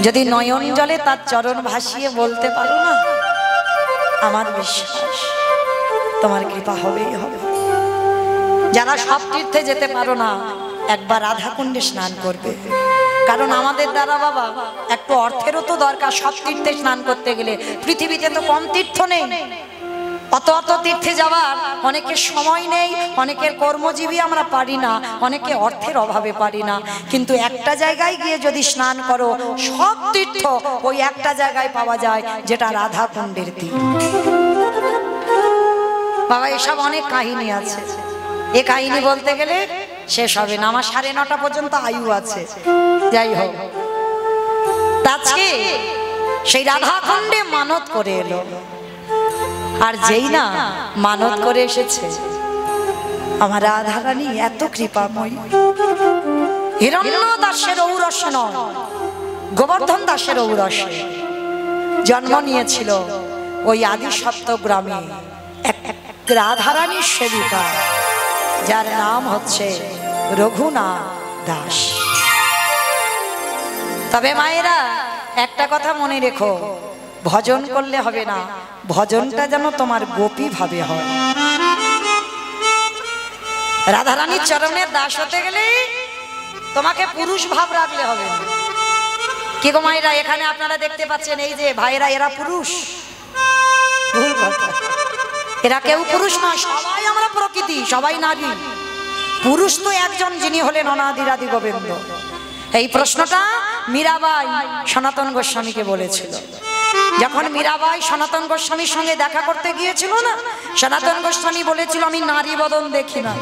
Speaker 1: যদি নয়ন জলে তার চরণ ভাসিয়ে বলতে পারো না, আমার বিশ্বাস তোমার কৃপা হবেই হবে। যারা সব তীর্থে যেতে পারো না, একবার রাধা কুণ্ডে স্নান করবে। কারণ আমাদের দ্বারা বাবা একটু অর্থেরও তো দরকার। সব তীর্থে স্নান করতে গেলে পৃথিবীতে তো কম তীর্থ নেই। অত অত তীর্থে যাওয়ার অনেকের সময় নেই, অনেকের কর্মজীবী আমরা পারি না, অনেকে অর্থের অভাবে পারি না, কিন্তু একটা জায়গায় গিয়ে যদি স্নান করো সব তীর্থ ওই একটা জায়গায় পাওয়া যায়, যেটা রাধা কুণ্ডের তীর্থ। বাবা এসব অনেক কাহিনী আছে, এ কাহিনী বলতে গেলে শেষ হবে না, আমার 9:30 পর্যন্ত আয়ু আছে। যাই হোক, আজকে সেই রাধা কুণ্ডে মানত করে এলো, আর যেই না মানত করে এসেছে, আমার রাধা রানী এত কৃপাময়ী, হিরণ্য দাসের ঔরস নয়, গোবর্ধন দাসের ঔরসে জন্ম নিয়েছিল ওই আদি সপ্ত গ্রামে এক রাধারানীর সেবিকা, যার নাম হচ্ছে রঘুনাথ দাস। তবে মায়েরা একটা কথা মনে রেখো, ভজন করলে হবে না, ভজনটা যেন তোমার গোপী ভাবে হয়। রাধারানীর চরণের দাস হতে গেলে তোমাকে পুরুষ ভাব রাখলে হবে না। কি গো মায়েরা, এখানে আপনারা দেখতে পাচ্ছেন এই যে ভাইরা, এরা পুরুষ? ভুল কথা, এরা কেউ পুরুষ নয়, সবাই আমরা প্রকৃতি, সবাই নারী। পুরুষ তো একজন, যিনি হলেন অনাদিরাদি গোবিন্দ। এই প্রশ্নটা মীরাবাই সনাতন গোস্বামীকে বলেছিল। যখন মীরাবাই সনাতন গোস্বামীর সঙ্গে দেখা করতে গিয়েছিল না, সনাতন গোস্বামী বলেছিল আমি নারী বদন দেখি না।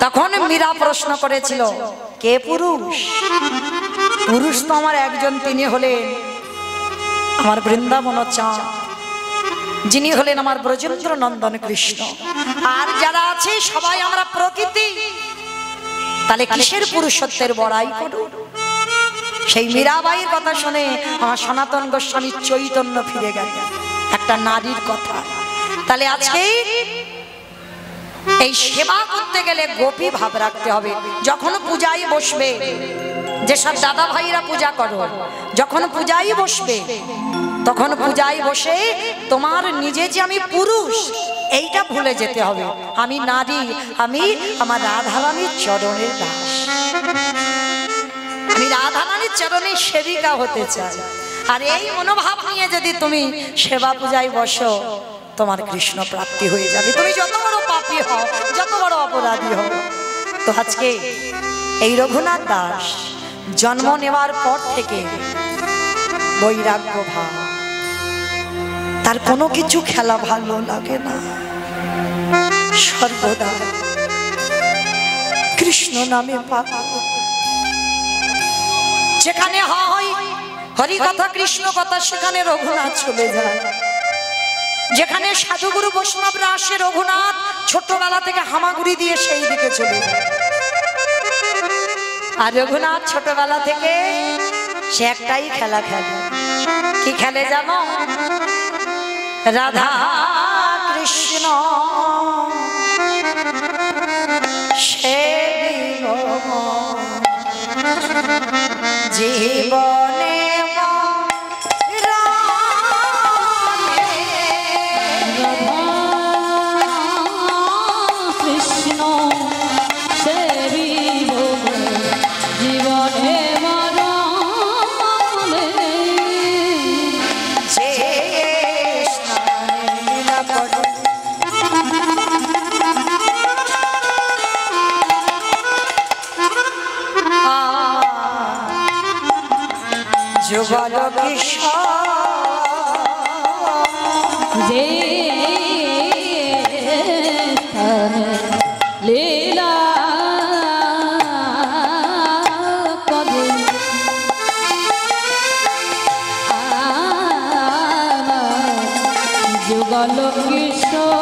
Speaker 1: তখন মীরা প্রশ্ন করেছিল, কে পুরুষ? পুরুষ তো আমার একজন, তিনি হলেন আমার বৃন্দাবন চাঁদ, যিনি হলেন আমার ব্রজেন্দ্র নন্দন কৃষ্ণ। আর যারা আছে সবাই আমরা প্রকৃতি, তাহলে কিসের পুরুষত্বের বড়াই করো? সেই মীরাবাইয়ের কথা শুনে আমার সনাতন গোস্বামীর চৈতন্য ফিরে গেল, একটা নারীর কথা। তাহলে আজকে এই সেবা করতে গেলে গোপী ভাব রাখতে হবে। যখন পূজায় বসবে, যেসব দাদা ভাইরা পূজা করো, যখন পূজায় বসবে, তখন পূজায় বসে তোমার নিজে যে আমি পুরুষ এইটা ভুলে যেতে হবে। আমি নারী, আমি আমার রাধারানীর চরণের দাস, আমি রাধারানীর চরণের সেবিকা হতে চাই। আর এই মনোভাব নিয়ে যদি তুমি সেবা পূজায় বসো, তোমার কৃষ্ণ প্রাপ্তি হয়ে যাবে। তুমি যত বড় পাপী হও, যত বড় অপরাধী হও। তো আজকে এই রঘুনাথ দাস জন্ম নেওয়ার পর থেকে বৈরাগ্য ভাব, তার কোনো কিছু খেলা ভালো লাগে না, সর্বদা কৃষ্ণ নামে পাগল। যেখানে হয় হরি কথা, কৃষ্ণ কথা, সেখানে রঘুনাথ চলে যায়। যেখানে সাধুগুরু বৈষ্ণবরা আসে, রঘুনাথ ছোটবেলা থেকে হামাগুড়ি দিয়ে সেই দিকে চলে যায়। আর রঘুনাথ ছোটবেলা থেকে সে একটাই খেলা খেলে। কি খেলে জানো? রাধা কৃষ্ণ সেবিব জীবনে যুগল
Speaker 2: যে লীলা কবে যুগল কিশোর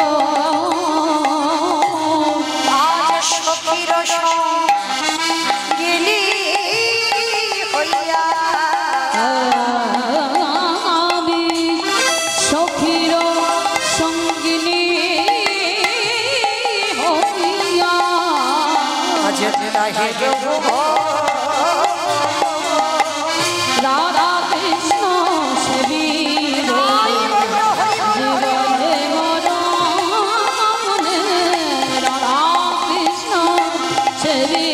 Speaker 1: আজ সখীর গেলি হইয়া
Speaker 2: আমি সখীর সঙ্গিনী হইয়া
Speaker 1: আজ তাহে
Speaker 2: রাধা কৃষ্ণ সেবী জীবনে মরণে রাধা কৃষ্ণ সেবী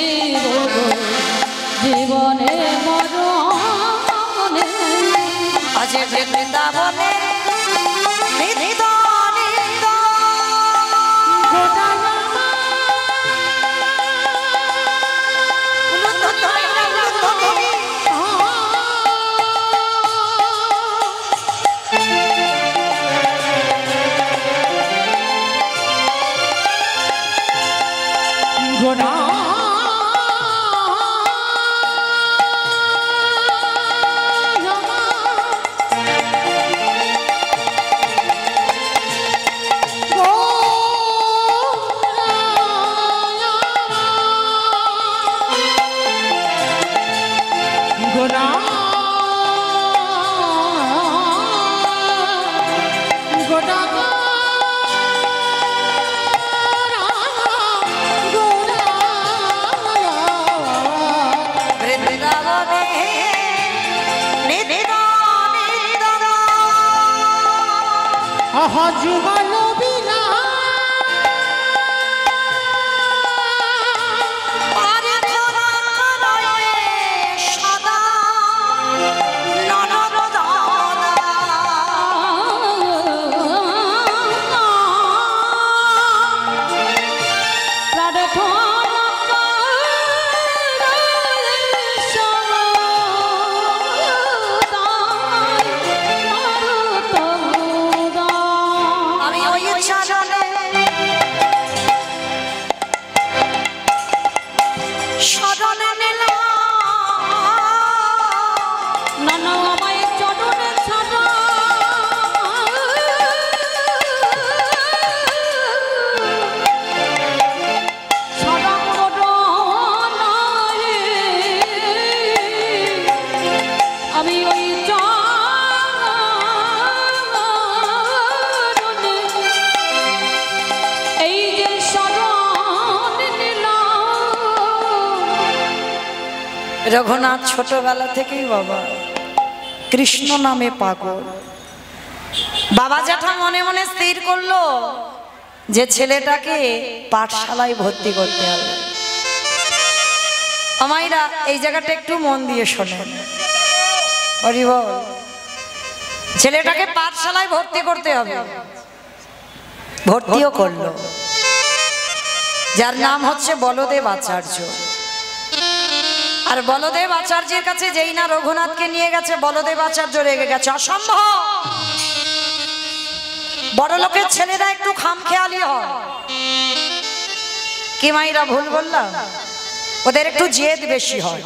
Speaker 2: জীবনে মরণে
Speaker 1: আজ বৃন্দাবনে নিদানে
Speaker 3: গোনা যুগালো বিনা
Speaker 1: রঘুনাথ ছোটবেলা থেকেই বাবা কৃষ্ণ নামে পাগল। বাবা জ্যাঠা মনে মনে স্থির করলো যে ছেলেটাকে পাঠশালায় ভর্তি করতে হবে। আমাইরা এই জায়গাটা একটু মন দিয়ে শোনেন, হরি বল। ছেলেটাকে পাঠশালায় ভর্তি করতে হবে, ভর্তিও করলো, যার নাম হচ্ছে বলদেব আচার্য। আর বলদেব আচার্যের কাছে যেই না রঘুনাথকে নিয়ে গেছে, বলদেব আচার্য রেগে গেছে, অসম্ভব, বড় লোকের ছেলেরা একটু খামখেয়ালি হয়। কি মাইরা ভুল বললাম? ওদের একটু জেদ বেশি হয়,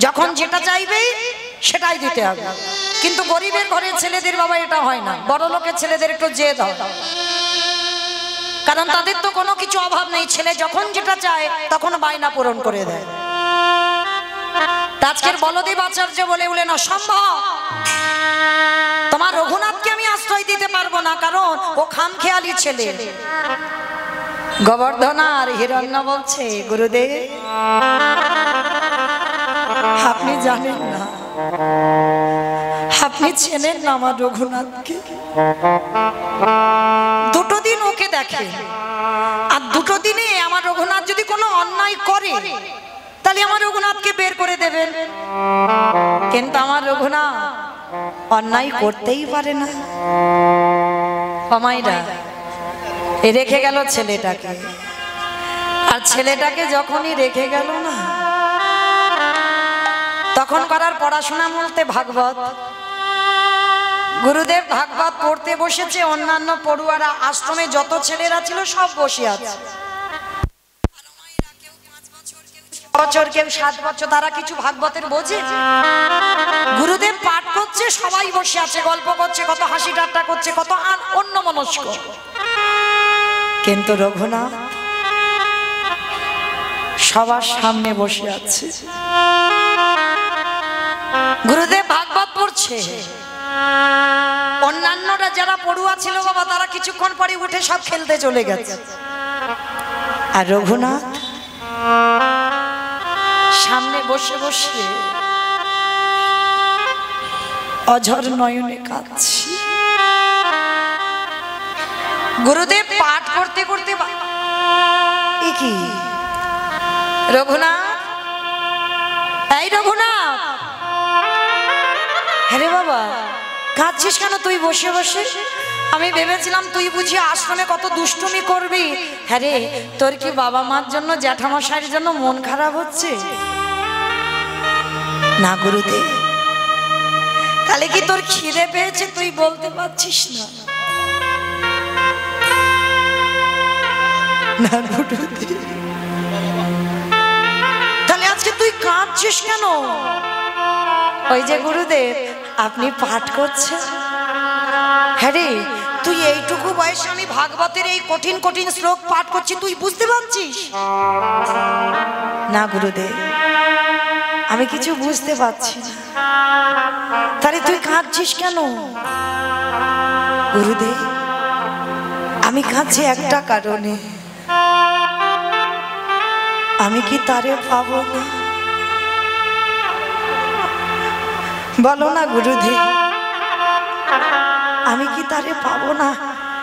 Speaker 1: যখন যেটা চাইবে সেটাই দিতে হবে। কিন্তু গরিবের ঘরের ছেলেদের বাবা এটা হয় না, বড় লোকের ছেলেদের একটু জেদ হয়, কারণ তাদের তো কোনো কিছু অভাব নেই। ছেলে যখন যেটা চায় তখন বায়না পূরণ করে দেয়। আজকের বলদেব আচার্য বলে উঠলেন, অসম্ভব, তোমার রঘুনাথকে আমি আশ্রয় দিতে পারবো না, কারণ ও খামখেয়ালি ছেলে। গোবর্ধন আর হিরণ্য বলছে, গুরুদেব আপনি জানেন না, আপনি চেনেন না আমার রঘুনাথকে। দুটো দিন ওকে দেখে, আর দুটো দিনে আমার রঘুনাথ যদি কোনো অন্যায় করে তাহলে আমার রঘুনাথকে বের করে দেবেন, কিন্তু আমার রঘুনাথ অন্যায় করতেই পারে না। কমাইরা রেখে গেল ছেলেটাকে, আর ছেলেটাকে যখনই রেখে গেল না, তখন করার পড়াশোনা বলতে ভাগবত। গুরুদেব ভাগবত পড়তে বসেছে, অন্যান্য পড়ুয়ারা আশ্রমে যত ছেলেরা ছিল সব বসে আছে, বছর কেউ 7 বছর, তারা কিছু ভাগবতের বোঝে। গুরুদেব পাঠ করছে, সবাই বসে আছে, গল্প করছে, কত হাসি ঠাট্টা করছে, কত অন্য মনস্ক। কিন্তু রঘুনাথ সবার সামনে বসে আছে। গুরুদেব ভাগবত পড়ছে, অন্যান্যরা যারা পড়ুয়া ছিল বাবা, তারা কিছুক্ষণ পরে উঠে সব খেলতে চলে গেছে, আর রঘুনাথ সামনে বসে বসে অঝর নয়নে কাঁদছে। গুরুদেব পাঠ করতে করতে, কি রঘুনাথ, এই রঘুনাথ, হ্যাঁ বাবা কাঁদছিস কেন তুই বসে বসে? আমি ভেবেছিলাম তুই বুঝি আশ্রমে কত দুষ্টুমি করবি। হ্যাঁ রে, তোর কি বাবা মার জন্য, জ্যাঠামশাইয়ের জন্য মন খারাপ হচ্ছে? না গুরুদেব। তাহলে কি তোর খিদে পেয়েছে তুই বলতে পারছিস না? না গুরুদেব, তাহলে আজকে তুই কাঁদছিস কেন? ওই যে গুরুদেব আপনি পাঠ করছেন। হ্যাঁ রে, তুই এইটুকু বয়সে আমি ভাগবতের এই কঠিন কঠিন শ্লোক পাঠ করছি, তুই বুঝতে পারছিস না? গুরুদেব আমি কিছু বুঝতে পারছি না। তাহলে তুই কাঁদছিস কেন? গুরুদেব আমি কাঁদছি একটা কারণে, আমি কি তারে পাবো না? বলো না গুরুদেব, আমি কি তারে পাবো না?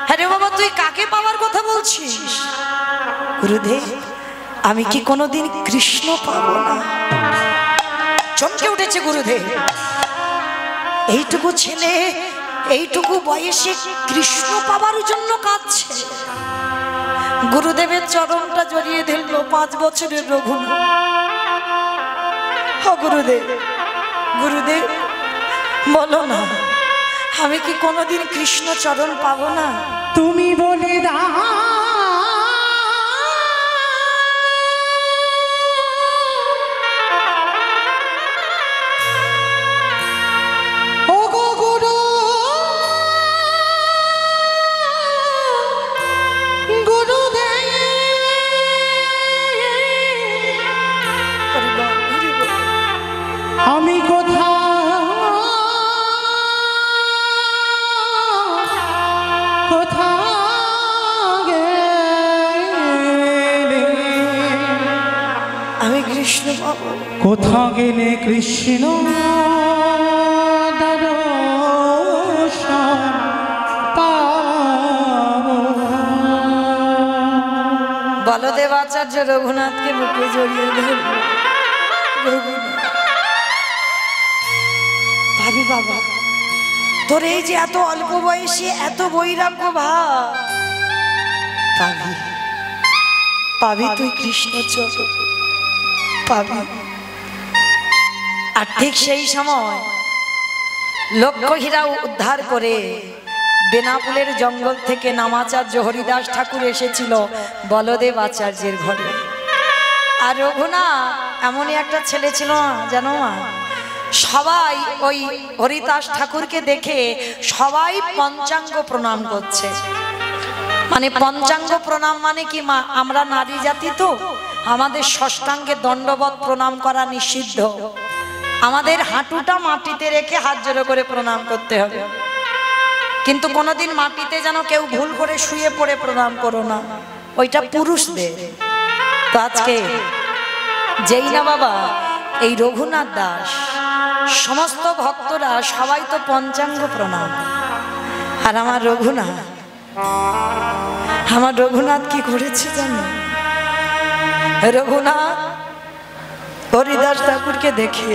Speaker 1: হ্যাঁ রে বাবা, তুই কাকে পাওয়ার কথা বলছিস? গুরুদেব আমি কি কোনোদিন কৃষ্ণ পাবো না? চমকে উঠেছে গুরুদেব। এইটুকু ছেলে এইটুকু বয়সে কৃষ্ণ পাবার জন্য কাঁদছে। গুরুদেবের চরণটা জড়িয়ে ধরল 5 বছরের রঘুনাথ। ও গুরুদেব, গুরুদেব বলো না, আমি কি কোনোদিন কৃষ্ণ চরণ পাবো না?
Speaker 3: তুমি বলে দাও ও গো গুরু, গুরুদেব আমি
Speaker 1: কৃষ্ণ পাবো
Speaker 3: কোথা গেলে কৃষ্ণ দর্শন পাবো।
Speaker 1: বলদেব আচার্য রঘুনাথকে বুকে জড়িয়ে ধরল। ভাবি বাবা, তোর এই যে এত অল্প বয়সে এত বৈরাগ্য ভাব, পাবি পাবি তুই কৃষ্ণ চরণ পাবি। আর ঠিক সেই সময় লক্ষ্যহীরা উদ্ধার করে বেনাপুলের জঙ্গল থেকে নামাচার্য হরিদাস ঠাকুর এসেছিল বলদেব আচার্যের ঘরে। আর রঘুনাথ এমনই একটা ছেলে ছিল না, জানো মা, সবাই ওই হরিদাস ঠাকুরকে দেখে সবাই পঞ্চাঙ্গ প্রণাম করছে। মানে পঞ্চাঙ্গ প্রণাম মানে কি মা, আমরা নারী জাতি তো, আমাদের ষষ্ঠাঙ্গে দণ্ডবত প্রণাম করা নিষিদ্ধ। আমাদের হাঁটুটা মাটিতে রেখে হাত জোড়ো করে প্রণাম করতে হবে, কিন্তু কোনোদিন মাটিতে যেন কেউ ভুল করে শুয়ে পড়ে প্রণাম করো না, ওইটা পুরুষদের। তো আজকে যেই না বাবা এই রঘুনাথ দাস, সমস্ত ভক্তরা সবাই তো পঞ্চাঙ্গ প্রণাম। আর আমার রঘুনাথ কি করেছে জানো? রঘুনাথ হরিদাস ঠাকুরকে দেখে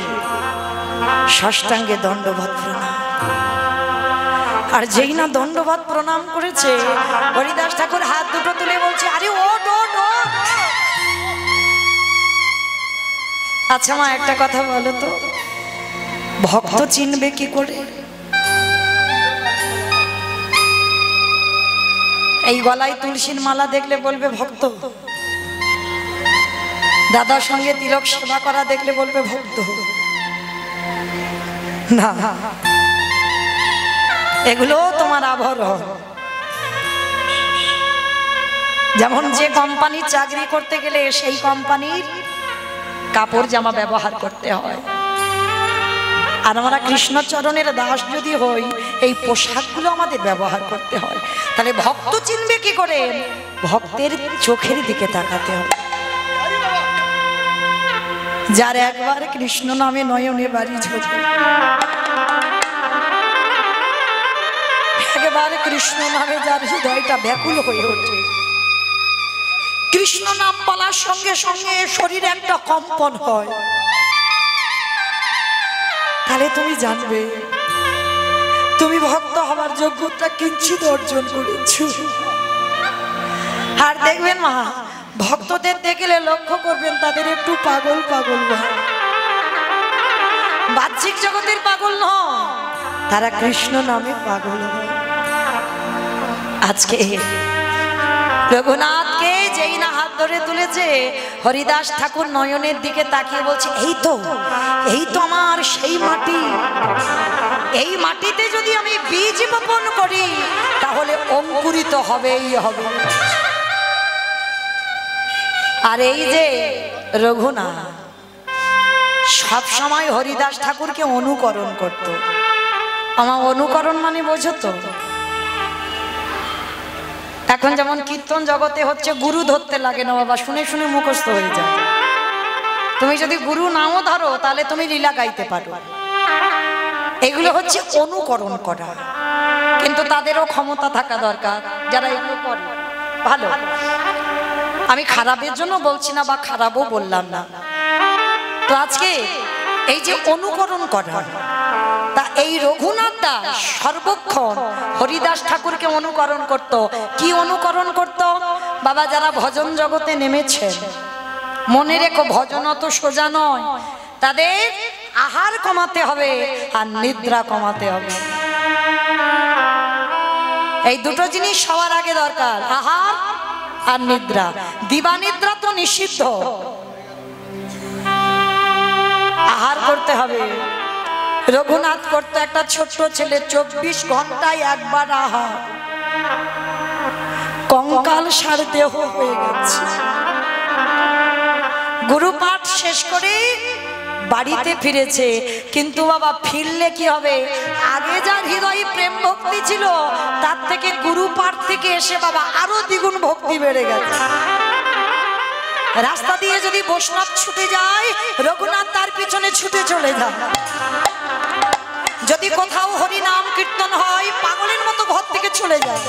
Speaker 1: ষষ্ঠাঙ্গে দণ্ডবত প্রণাম। আর যেই না দণ্ডবত প্রণাম করেছে, হরিদাস ঠাকুর হাত দুটো তুলে বলছে, আরে ওঠ ওঠ ওঠ। আচ্ছা মা, একটা কথা বলো তো, ভক্ত চিনবে কি করে? এই গলায় তুলসীর মালা দেখলে বলবে ভক্ত, দাদার সঙ্গে তিলক সেবা করা দেখলে বলবে ভক্ত না, এগুলো তোমার আভরণ। যেমন যে কোম্পানির চাকরি করতে গেলে সেই কোম্পানির কাপড় জামা ব্যবহার করতে হয়, আর আমরা কৃষ্ণচরণের দাস যদি হই এই পোশাকগুলো আমাদের ব্যবহার করতে হয়। তাহলে ভক্ত চিনবে কি করে? ভক্তের চোখের দিকে তাকাতে হবে। যার একবার কৃষ্ণ নামে নয়নে বাড়ি ঝরে, একবার কৃষ্ণ নামে যার হৃদয়টা ব্যাকুল হয়ে ওঠে, কৃষ্ণ নাম বলার সঙ্গে সঙ্গে শরীরে একটা কম্পন হয়, তাহলে তুমি জানবে তুমি ভক্ত হবার যোগ্যতা কিঞ্চিত অর্জন করেছো। আর দেখবেন মা, ভক্তদের দেখলে লক্ষ্য করবেন তাদের একটু পাগল পাগল ভাব, বাহ্যিক জগতের পাগল নয়, তারা কৃষ্ণ নামে পাগল হয়। আজকে রঘুনাথকে যেই না হাত ধরে তুলেছে, হরিদাস ঠাকুর নয়নের দিকে তাকিয়ে বলছে, এই তো আমার সেই মাটি, এই মাটিতে যদি আমি বীজ বপন করি তাহলে অঙ্কুরিত হবেই হবে। আর এই যে রঘুনাথ সব সময় হরিদাস ঠাকুরকে অনুকরণ করত। আমার অনুকরণ মানে বোঝো তো, এখন যেমন কীর্তন জগতে হচ্ছে গুরু ধরতে লাগে না বাবা, শুনে শুনে মুখস্থ হয়ে যায়। তুমি যদি গুরু নাও ধরো তাহলে তুমি লীলা গাইতে পারো। এগুলো হচ্ছে অনুকরণ করা, কিন্তু তাদেরও ক্ষমতা থাকা দরকার যারা এগুলো করে। ভালো, আমি খারাপের জন্য বলছি না বা খারাপও বললাম না। তো আজকে এই যে অনুকরণ করা, তা এই রঘুনাথ দাস সর্বক্ষণ হরিদাস ঠাকুরকে অনুকরণ করত। কি অনুকরণ করত বাবা? যারা ভজন জগতে নেমেছেন মনে রেখো, ভজন অত সোজা নয়। তাদের আহার কমাতে হবে আর নিদ্রা কমাতে হবে। এই দুটো জিনিস সবার আগে দরকার, আহার আর নিদ্রা। দিবানিদ্রা তো নিষিদ্ধ, আহার করতে হবে। রঘুনাথ করতো, একটা ছোট্ট ছেলে 24 ঘন্টায় একবার আহার, কঙ্কাল সার দেহ হয়ে গেছে। গুরুপাঠ শেষ করে বাড়িতে ফিরেছে, কিন্তু বাবা ফিরলে কি হবে? আগে যার হৃদয়ে প্রেম ভক্তি ছিল তার থেকে গুরুপাঠ থেকে এসে বাবা আরো দ্বিগুণ ভক্তি বেড়ে গেছে। রাস্তা দিয়ে যদি বৈষ্ণব ছুটে যায়, রঘুনাথ তার পিছনে ছুটে চলে যায়। যদি কোথাও হরি নাম কীর্তন হয়, পাগলের মতো ঘর থেকে চলে যায়।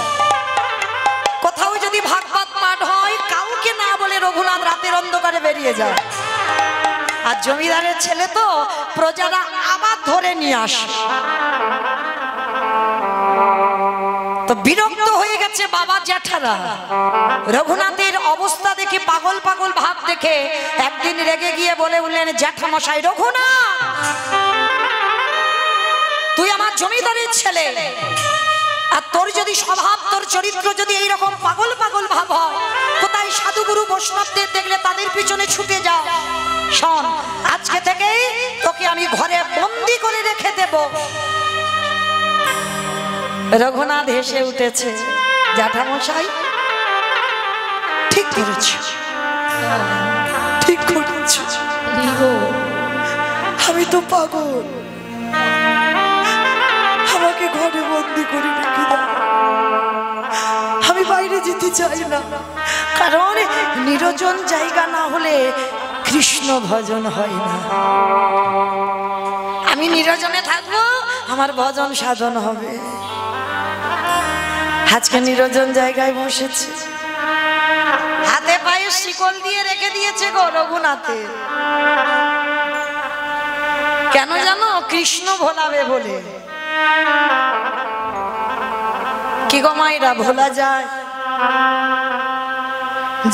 Speaker 1: কোথাও যদি ভাগবত পাঠ হয়, কাউকে না বলে রঘুনাথ রাতের অন্ধকারে বেরিয়ে যায়। আর জমিদারের ছেলে তো প্রজারা আবার ধরে নিয়ে আসে। তো বিরক্ত হয়ে গেছে বাবা জ্যাঠারা রঘুনাথের অবস্থা দেখে, পাগল পাগল ভাব দেখে একদিন রেগে গিয়ে বলে উঠলেন, জ্যাঠামশাই রঘুনাথ, তুই আমার জমিদারের ছেলে, আর তোর যদি স্বভাব, তোর চরিত্র যদি এইরকম পাগল পাগল ভাব হয়, কোথায় সাধুগুরু বৈষ্ণবদের দেখলে তাদের পিছনে ছুটে যাও। শোন, আজকে থেকে তোকে আমি ঘরে বন্দি করে রেখে দেব। রঘুনাথ হেসে উঠেছে, জ্যাঠামশাই ঠিক করেছি, ঠিক করেছি, আমি তো পাগল, আমাকে ঘরে বন্দি করে রেখে দাও, আমি বাইরে যেতে চাই না। কারণ নিরজন জায়গা না হলে কৃষ্ণ ভজন হয় না। আমি নিরজনে থাকবো, আমার ভজন সাধন হবে। আজকে নিরজন জায়গায় বসেছে, হাতে পায়ে শিকল দিয়ে রেখে দিয়েছে গো রঘুনাথে। কেন জানো? কৃষ্ণ ভোলাবে বলে। কি গো মায়েরা, ভোলা যায়?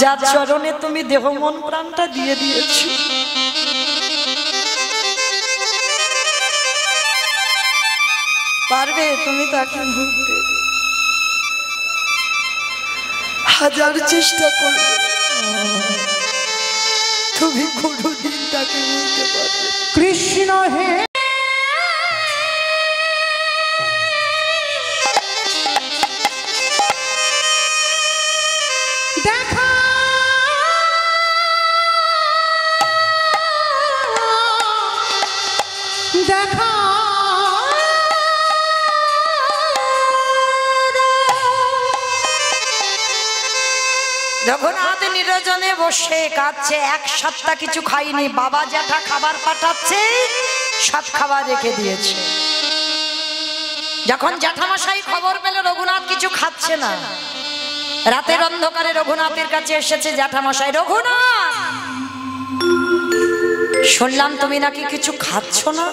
Speaker 1: যার চরণে তুমি দেহ মন প্রাণটা দিয়ে দিয়েছো, পারবে তুমি তাকে ভুলতে? হাজার চেষ্টা করবে, তুমি কোনোদিন তাকে ভুলতে পারবে?
Speaker 3: কৃষ্ণ হে দেখা দেখা
Speaker 1: রঘুনাথ নিরজনে বসে কাঁদছে, এক সপ্তাহ কিছু খাইনি। বাবা জ্যাঠা খাবার পাঠাচ্ছে, সব খাবার রেখে দিয়েছে। যখন জ্যাঠামশাই খবর পেল রঘুনাথ কিছু খাচ্ছে না, রাতের অন্ধকারে রঘুনাথের কাছে এসেছে। জ্যাঠামশাই, রঘুনাথ, শুনলাম তুমি নাকি কিছু খাচ্ছ না,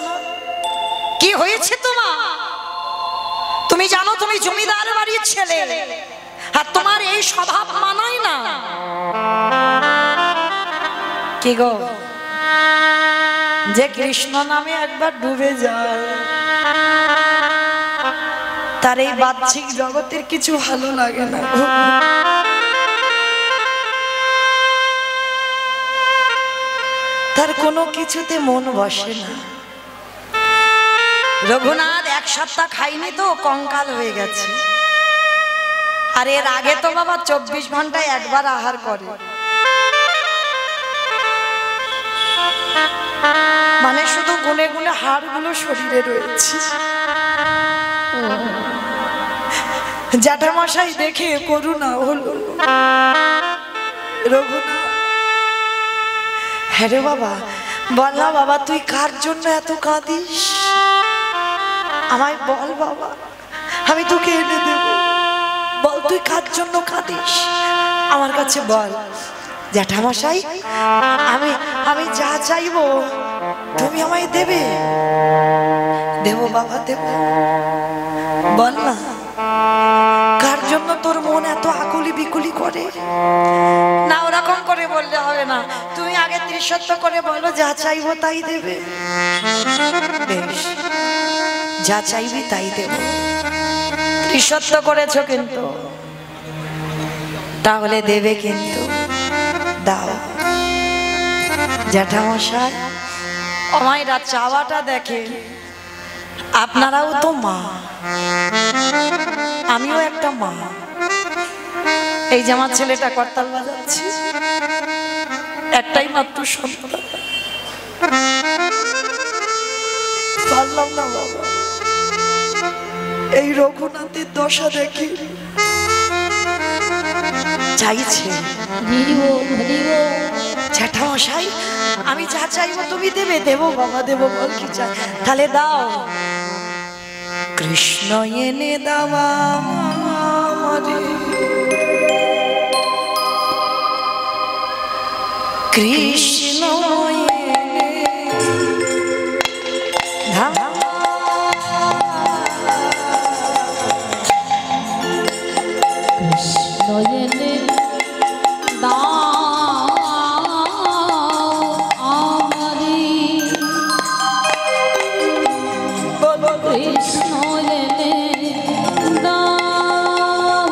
Speaker 1: কি হয়েছে তোমার? তুমি জানো তুমি জমিদার বাড়ির ছেলে, আর তোমার এই স্বভাব মানায় না। কি গো, যে কৃষ্ণ নামে একবার ডুবে যায় তার এই বাহ্যিক জগতের কিছু ভালো লাগে না। তার কোনো কিছুতে মন বসে না। রঘুনাথ 1 সপ্তাহ খাইনি তো কঙ্কাল হয়ে গেছে। আর এর আগে তো বাবা 24 ঘন্টায় একবার আহার করে, মানে শুধু গুনে গুনে হাড়গুলো শরীরে রয়েছে। জ্যাঠামশাই দেখে করুণা হলো। রঘুনাথ, হ্যাঁ রে বাবা, বল না বাবা, তুই কার জন্য এত কাঁদিস? আমায় বল বাবা, আমি তোকে এনে দেব। বল তুই কার জন্য কাঁদিস, আমার কাছে বল। জ্যাঠামশাই, আমি আমি যা চাইবো তুমি আমায় দেবে। দেব বাবা, দেব। বল না, কার জন্য তোর মন এত আকুলি বিকুলি করে? না, ওরকম করে বললে হবে না, তুমি আগে ত্রিসত্য করে বলো, যা চাইবো তাই দেবে। বেশ, যা চাইবি তাই দেব। ত্রিসত্য করেছো কিন্তু, তাহলে দেবে কিন্তু। দাও। জ্যাঠামশাই, আমায়রা চাওয়াটা দেখে, আপনারাও তো মা, আমিও একটা মা। এই যে আমার ছেলেটা করতাল বাজাচ্ছে, একটাই মাত্র সন্তান। পারলাম না বাবা, এই রঘুনাথের দশা দেখে চাইছে। জ্যাঠামশাই, আমি যা চাইবো তুমি দেবে। দেবো বাবা, দেবো। বল কি চাই? তাহলে দাও। কৃষ্ণ এনে দাওয়া আমারে, কৃষ্ণ এনে দাওয়া,
Speaker 2: কৃষ্ণ এনে দাও আমারে, কৃষ্ণ এনে দাও।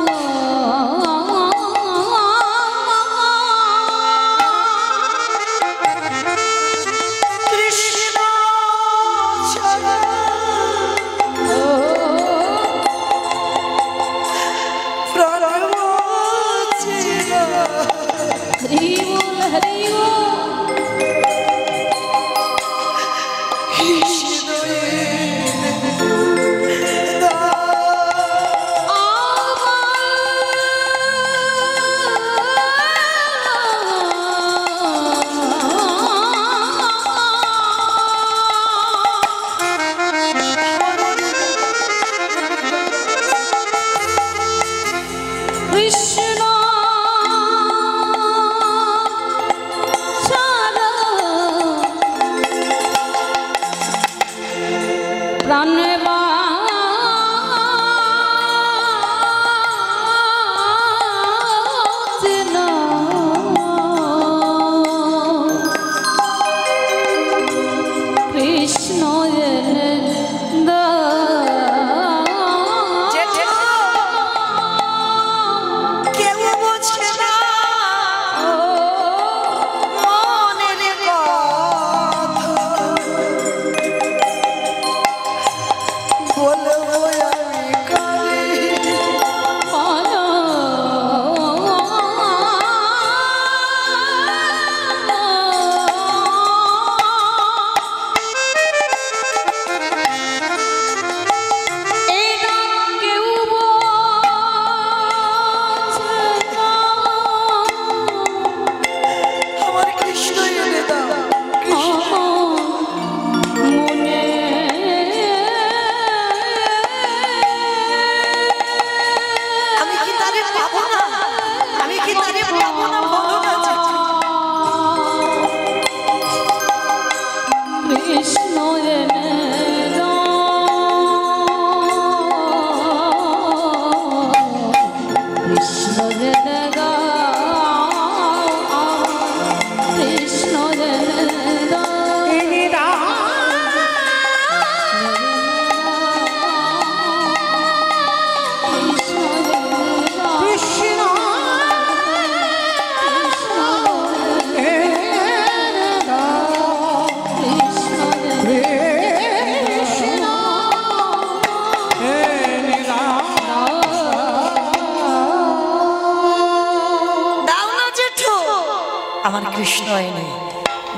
Speaker 1: আমার কৃষ্ণ এনে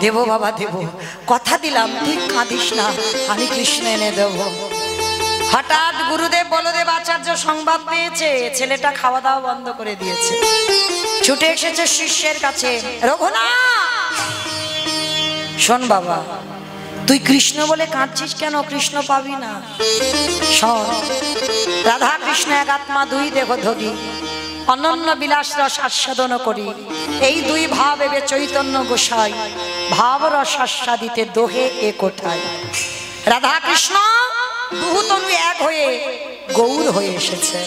Speaker 1: দেব বাবা, দেব, কথা দিলাম তুই কাঁদিস না, আমি কৃষ্ণ এনে দেব। হঠাৎ গুরুদেব বলদেব আচার্য সংবাদ পেয়েছে ছেলেটা খাওয়া দাওয়া বন্ধ করে দিয়েছে, ছুটে এসেছে শিষ্যের কাছে। রঘুনাথ শোন বাবা, তুই কৃষ্ণ বলে কাঁদছিস কেন? কৃষ্ণ পাবি না। শোন, রাধা কৃষ্ণ এক আত্মা, দুই দেহ ধরি, অনন্য বিলাস রস আস্বাদন করি, এই দুই ভাব এবে চৈতন্য গোসাই, ভাব রস আস্বাদিতে দোহে এ কোঠায়। রাধা কৃষ্ণ দুহু তনু এক হয়ে গৌর হয়ে এসেছে।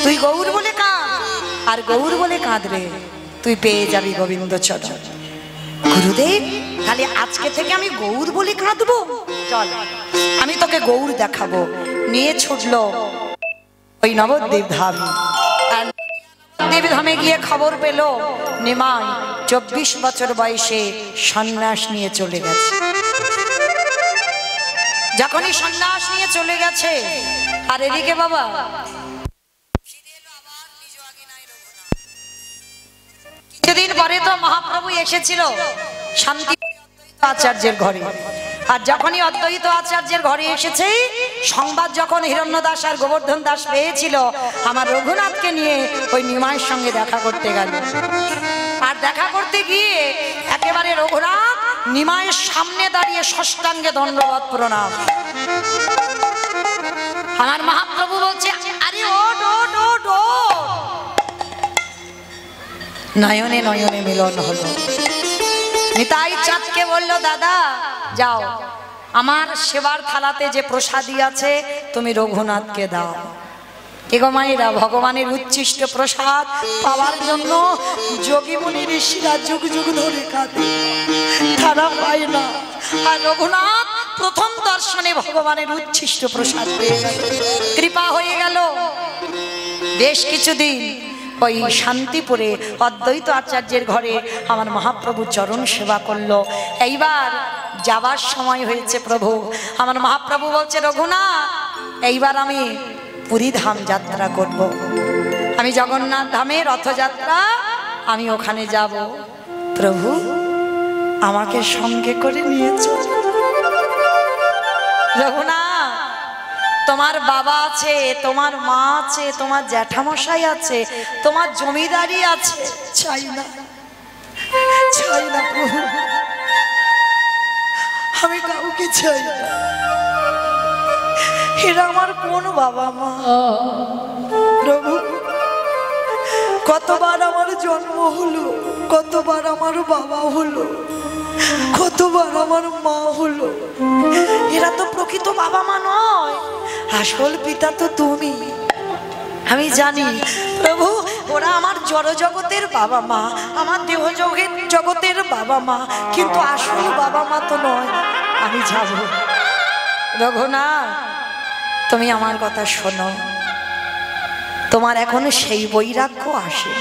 Speaker 1: তুই গৌর বলে কাঁদ, আর গৌর বলে কাঁদরে তুই পেয়ে যাবি গোবিন্দ চরণ। গুরুদেব, তাহলে আজকে থেকে আমি গৌর বলে কাঁদবো? চল, আমি তোকে গৌর দেখাবো। নিয়ে ছুটলো ওই নবদ্বীপ ধাম। নবদ্বীপ ধামে গিয়ে খবর পেল নিমাই 24 বছর বয়সে সন্ন্যাস নিয়ে চলে গেছে। যখনই সন্ন্যাস নিয়ে চলে গেছে, আর এদিকে বাবা কিছুদিন পরে তো মহাপ্রভু এসেছিল শান্তি আচার্যের ঘরে। আর যখনই অদ্বৈত আচার্যের ঘরে এসেছে, সংবাদ যখন হিরণ্যদাস আর গোবর্ধন দাস পেয়েছিল, আমার রঘুনাথকে নিয়ে ওই নিমাইয়ের সঙ্গে দেখা করতে গেল। আর দেখা করতে গিয়ে একেবারে রঘুনাথ নিমাইয়ের সামনে দাঁড়িয়ে ষষ্ঠাঙ্গে দণ্ডবত প্রণাম। আমার মহাপ্রভু বলছে, আরে ওঠ ওঠ ওঠ ওঠ। নয়নে নয়নে মিলন হলো। নিতাই চাঁদকে বলল, দাদা যাও, আমার সেবার থালাতে যে প্রসাদী আছে তুমি রঘুনাথকে দাও। কে গো মায়েরা, ভগবানের উচ্ছিষ্ট প্রসাদ পাওয়ার জন্য যোগী মুনি ঋষিরা যুগ যুগ ধরে কাঁদে, তারা পায় না। আর রঘুনাথ প্রথম দর্শনে ভগবানের উচ্ছিষ্ট প্রসাদ পেয়ে গেল, কৃপা হয়ে গেল। বেশ কিছুদিন ওই শান্তিপুরে অদ্বৈত আচার্যের ঘরে আমার মহাপ্রভু চরণ সেবা করলো। এইবার যাবার সময় হয়েছে প্রভু। আমার মহাপ্রভু বলছে, রঘুনাথ এইবার আমি পুরী ধাম যাত্রা করব। আমি জগন্নাথ ধামে রথযাত্রা, আমি ওখানে যাব। প্রভু আমাকে সঙ্গে করে নিয়ে চল। রঘুনাথ, তোমার বাবা আছে, তোমার মা আছে, তোমার জ্যাঠামশাই আছে, তোমার জমিদারি আছে, চাই না, চাই না প্রভু, আমি কাউকে চাই না। এরা আমার কোন বাবা মা? প্রভু, কতবার আমার জন্ম হলো, কতবার আমার বাবা হলো, কতবার আমার মা হলো, এরা তো প্রকৃত বাবা মা নয়, আসল পিতা তো তুমি। আমি জানি প্রভু, ওরা আমার জড় জগতের বাবা মা, আমার দেহ জগতের বাবা মা, কিন্তু আসল বাবা মা তো নয়। আমি যাব। রঘুনাথ, তুমি আমার কথা শোনো, তোমার এখনো সেই বৈরাগ্য আসে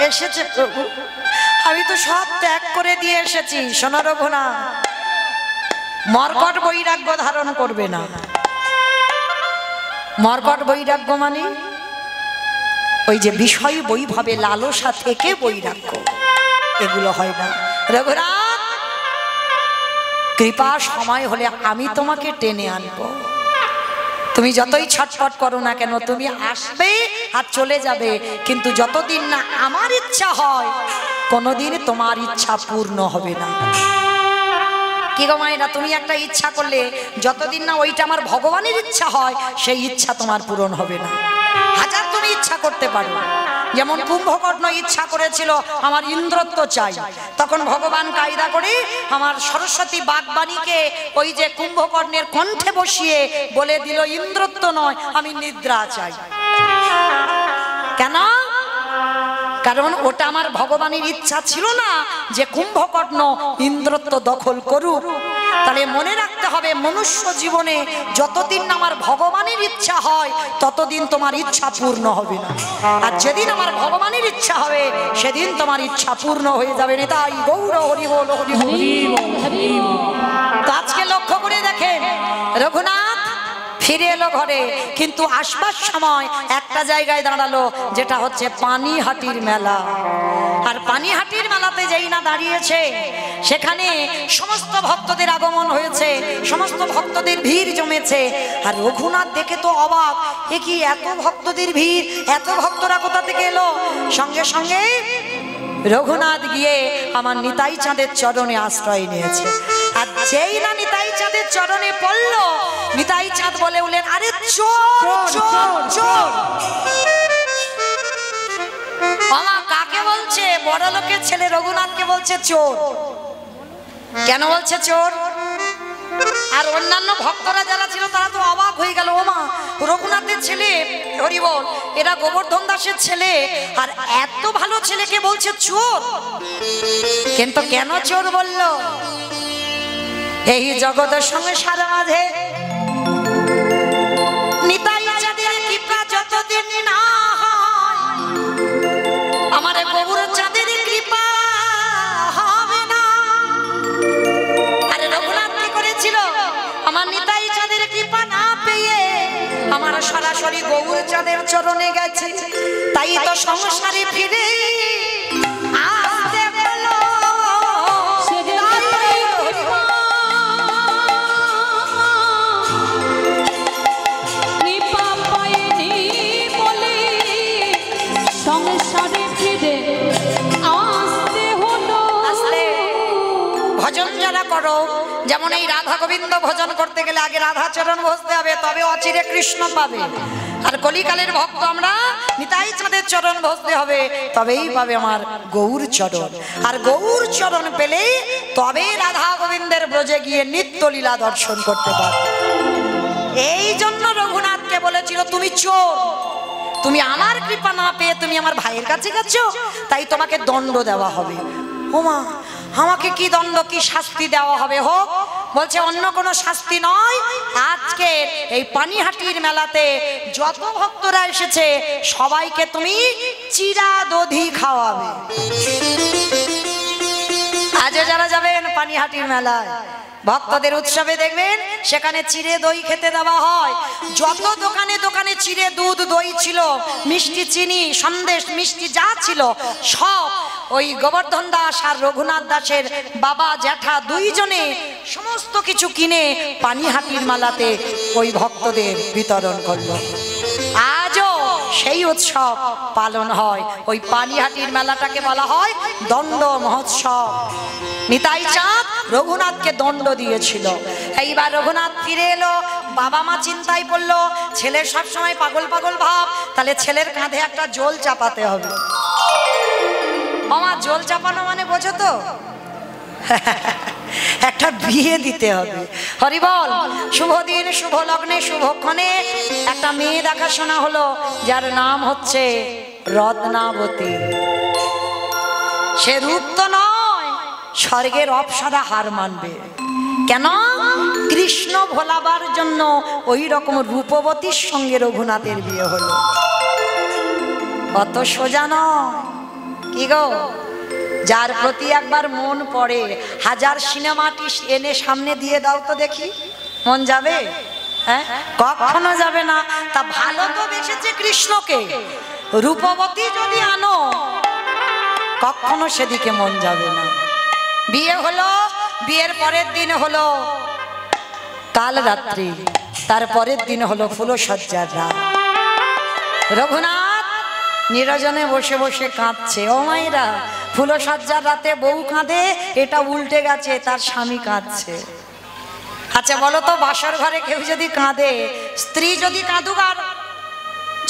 Speaker 1: এসেছে প্রভু, আমি তো সব ত্যাগ করে দিয়ে এসেছি। শোনো রঘুনাথ, মর্কট বৈরাগ্য ধারণ করবে না। মর্কট বৈরাগ্য মানে ওই যে বিষয় বৈভবে লালসা থেকে বৈরাগ্য, এগুলো হয় না। রঘুনাথ, কৃপা সময় হলে আমি তোমাকে টেনে আনবো। তুমি যতই ছটফট করো না কেন, তুমি আসবে আর চলে যাবে, কিন্তু যতদিন না আমার ইচ্ছা হয় কোনোদিন তোমার ইচ্ছা পূর্ণ হবে না। কি গো মায়েরা, তুমি একটা ইচ্ছা করলে যতদিন না ওইটা আমার ভগবানের ইচ্ছা হয়, সেই ইচ্ছা তোমার পূরণ হবে না। হাজার তুমি ইচ্ছা করতে পারো। যেমন কুম্ভকর্ণ ইচ্ছা করেছিল আমার ইন্দ্রত্ব চাই, তখন ভগবান কায়দা করে আমার সরস্বতী বাগবাণীকে ওই যে কুম্ভকর্ণের কণ্ঠে বসিয়ে বলে দিল, ইন্দ্রত্ব নয়, আমি নিদ্রা চাই। কেন? কারণ ওটা আমার ভগবানের ইচ্ছা ছিল না যে কুম্ভকর্ণ ইন্দ্রত্ব দখল করুক। তাহলে মনে রাখতে হবে, মনুষ্য জীবনে যতদিন না আমার ভগবানের ইচ্ছা হয় ততদিন তোমার ইচ্ছা পূর্ণ হবে না। আর যেদিন আমার ভগবানের ইচ্ছা হবে সেদিন তোমার ইচ্ছা পূর্ণ হয়ে যাবে। তাই গৌর হরি বল, হরি বল। তো আজকে লক্ষ্য করে দেখেন, রঘুনাথ ফিরে এলো ঘরে, কিন্তু আসবার সময় একটা জায়গায় দাঁড়ালো, যেটা হচ্ছে পানিহাটির মেলা। আর পানিহাটির মেলাতে যেই না দাঁড়িয়েছে, সেখানে সমস্ত ভক্তদের আগমন হয়েছে, সমস্ত ভক্তদের ভিড় জমেছে। আর রঘুনাথ দেখে তো অবাক, এ কি এত ভক্তদের ভিড়, এত ভক্তরা কোথা থেকে এলো? সঙ্গে সঙ্গে রঘুনাথ গিয়ে আমার নিতাই চাঁদের চরণে আশ্রয় নিয়েছে। আর যেই না নিতাই চাঁদের চরণে পড়ল, নিতাই চাঁদ বলে উঠলেন, আরে চোর চোর চোর। আমা কাকে বলছে? বড় লোকের ছেলে রঘুনাথকে বলছে চোর। কেন বলছে চোর? আর অন্যান্য ভক্তরা যারা ছিল তারা তো অবাক হয়ে গেল, ওমা রঘুনাথের ছেলে, হরি বল, এরা গোবর্ধন দাসের ছেলে, আর এত ভালো ছেলেকে বলছে চোর। কিন্তু কেন চোর বলল? এই জগতের সংসার মাঝে নিতাই চাঁদের কৃপা যতদিন না হয়, আমার গৌর চাঁদের কৃপা হবে না। আরে রঘুনাথ কি করেছিল? আমার নিতাই চাঁদের কৃপা না পেয়ে আমার সরাসরি গৌর চাঁদের চরণে গেছে, তাই তো সংসারে ফিরে আসতে হলো। ভজন যারা করো, যেমন এই রাধা গোবিন্দ ভজন করতে গেলে আগে রাধা চরণ বসতে হবে, তবে অচিরে কৃষ্ণ পাবে। আর কলিকালের ভক্ত আমরা, নিতাই চাঁদের চরণ বসতে হবে, তবেই পাবে আমার গৌর চরণ। আর গৌর চরণ পেলেই তবে রাধা গোবিন্দের ব্রজে গিয়ে নিত্য লীলা দর্শন করতে পারবে। এই জন্য রঘুনাথকে বলেছিল তুমি চোর, তুমি আমার কৃপা না পেয়ে তুমি আমার ভাইয়ের কাছে গেছো, তাই তোমাকে দণ্ড দেওয়া হবে। ওমা আমাকে কি দণ্ড, কি শাস্তি দেওয়া হবে? হোক। বলছে অন্য কোনো শাস্তি নয়, আজকে এই পানিহাটির মেলাতে যত ভক্তরা এসেছে সবাইকে তুমি চিরা দধি খাওয়াবে। আজ যারা যাবেন পানিহাটির মেলায় ভক্তদের উৎসবে দেখবেন সেখানে চিড়ে দই খেতে দেওয়া হয়। যত দোকানে দোকানে চিড়ে দুধ দই ছিল, মিষ্টি চিনি সন্দেশ মিষ্টি যা ছিল, সব ওই গোবর্ধন দাস আর রঘুনাথ দাসের বাবা জ্যাঠা দুইজনে সমস্ত কিছু কিনে পানিহাটির মেলাতে ওই ভক্তদের বিতরণ করলো। আজও সেই উৎসব পালন হয়। ওই পানিহাটির মেলাটাকে বলা হয় দণ্ড মহোৎসব। নিতাই চাঁদ রঘুনাথকে দণ্ড দিয়েছিল। এইবার রঘুনাথ ফিরে এলো, বাবা মা চিন্তায় পড়লো, ছেলের সবসময় পাগল পাগল ভাব, তাহলে ছেলের কাঁধে একটা জল চাপাতে হবে। আমার জল চাপানো মানে বোঝো তো, একটা বিয়ে দিতে হবে। হরিবল। শুভ দিন শুভ লগ্নে শুভক্ষণে একটা মেয়ে দেখাশোনা হলো, যার নাম হচ্ছে রত্নাবতী। সে রূপ তো নয়, স্বর্গের অপ্সরা হার মানবে। কেন? কৃষ্ণ ভোলাবার জন্য ওই রকম রূপবতীর সঙ্গে রঘুনাথের বিয়ে হলো। অত সোজা নয়। কি গো, যার প্রতি একবার মন পড়ে, হাজার সিনেমাটি এনে সামনে দিয়ে দাও তো দেখি, মন যাবে? হ্যাঁ, কখনো যাবে না। তা ভালো তো বেসেছে কৃষ্ণকে, রূপবতী যদি আনো কখনো সেদিকে মন যাবে না। বিয়ে হলো, বিয়ের পরের দিন হলো কাল রাত্রি, তারপরের দিন হলো ফুলসজ্জার রাত। রঘুনাথ নিরজনে বসে বসে কাঁদছে। ও মায়েরা, ফুলসজ্জার রাতে বউ কাঁদে, এটা উল্টে গেছে, তার স্বামী কাঁদছে। আচ্ছা বলো তো, বাসর ঘরে কেউ যদি কাঁদে, স্ত্রী যদি কাঁদুক আর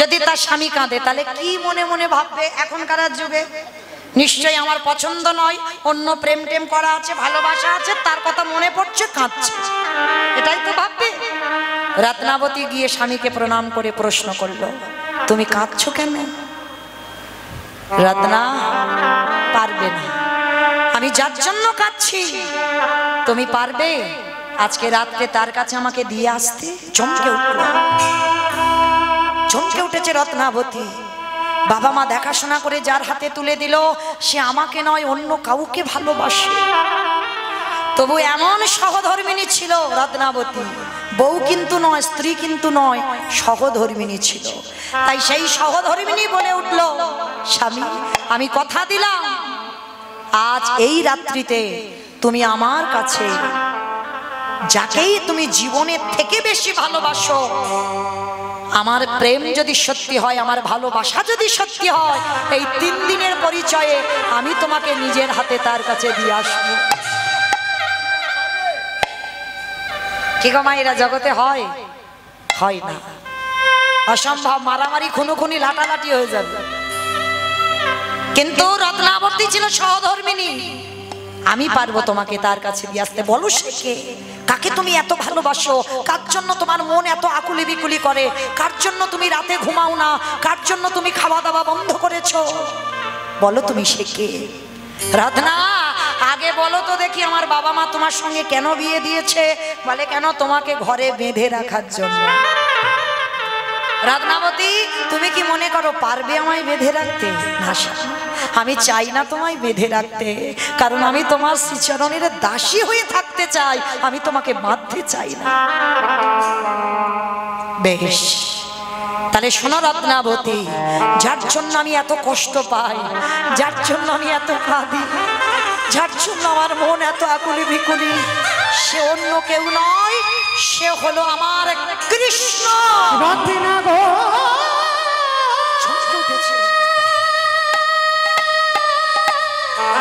Speaker 1: যদি তার স্বামী কাঁদে, তাহলে কি মনে মনে ভাববে এখনকার যুগে? নিশ্চয়ই আমার পছন্দ নয়, অন্য প্রেম টেম করা আছে, ভালোবাসা আছে, তার কথা মনে পড়ছে, কাঁদছে, এটাই তো ভাববে। রত্নাবতী গিয়ে স্বামীকে প্রণাম করে প্রশ্ন করলো, তুমি কাঁদছো কেন? রত্না, পারবে না, আমি যার জন্য কাঁদছি তুমি পারবে আজকে রাত্রে তার কাছে আমাকে দিয়ে আসতে? চমকে উঠল, চমকে উঠেছে রত্নাবতী। বাবা মা দেখাশোনা করে যার হাতে তুলে দিল, সে আমাকে নয় অন্য কাউকে ভালোবাসে। তবু এমন সহধর্মিণী ছিল রত্নাবতী, বউ কিন্তু নয়, স্ত্রী কিন্তু নয়, সহধর্মিণী ছিল। তাই সেই সহধর্মিণী বলে উঠল, স্বামী আমি কথা দিলাম আজ এই রাত্রিতে তুমি আমার কাছে যাকেই তুমি জীবনের থেকে বেশি ভালোবাসো, আমার প্রেম যদি সত্যি হয়, আমার ভালোবাসা যদি সত্যি হয়, এই 3 দিনের পরিচয়ে আমি তোমাকে নিজের হাতে তার কাছে দিয়ে আসবো। কি গো মায়েরা, জগতে হয় হয় না, অসম্ভব, মারামারি খুনোখুনি লাটালাটি হয়ে যাবে। কিন্তু রত্নাবতী ছিল সহধর্মিণী, আমি পারবো তোমাকে তার কাছে দিয়ে আসতে। বলো সে কে, কাকে তুমি এত ভালোবাসো, কার জন্য তোমার মন এত আকুলি বিকুলি করে, কার জন্য তুমি রাতে ঘুমাও না, কার জন্য তুমি খাওয়া দাওয়া বন্ধ করেছো, বলো তুমি সে কে। রত্না আগে বলো তো দেখি, আমার বাবা মা তোমার সঙ্গে কেন বিয়ে দিয়েছে? বলে কেন, তোমাকে ঘরে বেঁধে রাখার জন্য। রত্নাবতী তুমি কি মনে করো পারবে আমায় বেঁধে রাখতে? না, আমি চাই না তোমায় বেঁধে রাখতে, কারণ আমি তোমার শ্রীচরণের দাসী হয়ে থাকতে চাই, আমি তোমাকে বাঁধতে চাই না। বেশ, তাহলে শোনো রত্নাবতী, যার জন্য আমি এত কষ্ট পাই, যার জন্য আমি এত কাঁদি, যার জন্য আমার মন এত আকুলি বিকুলি, সে অন্য কেউ নয়, সে হলো আমার কৃষ্ণ।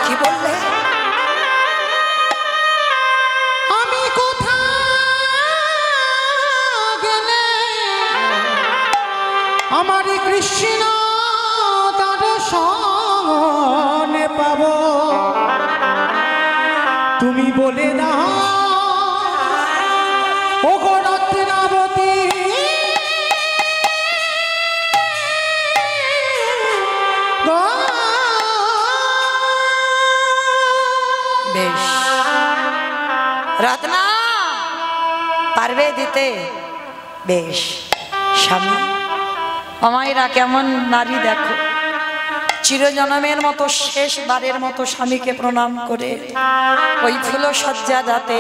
Speaker 1: কি বললে?
Speaker 3: আমি কোথায় গেলে আমার কৃষ্ণ তার সনে পাব, তুমি বলে দাও ও গো রত্নাবতী।
Speaker 1: বেশ, রত্না পারবে দিতে? বেশ, স্বামী আমায়রা কেমন নারী দেখো, চিরজনমের মতো শেষবারের মতো স্বামীকে প্রণাম করে ওই ফুল সজ্জা যাতে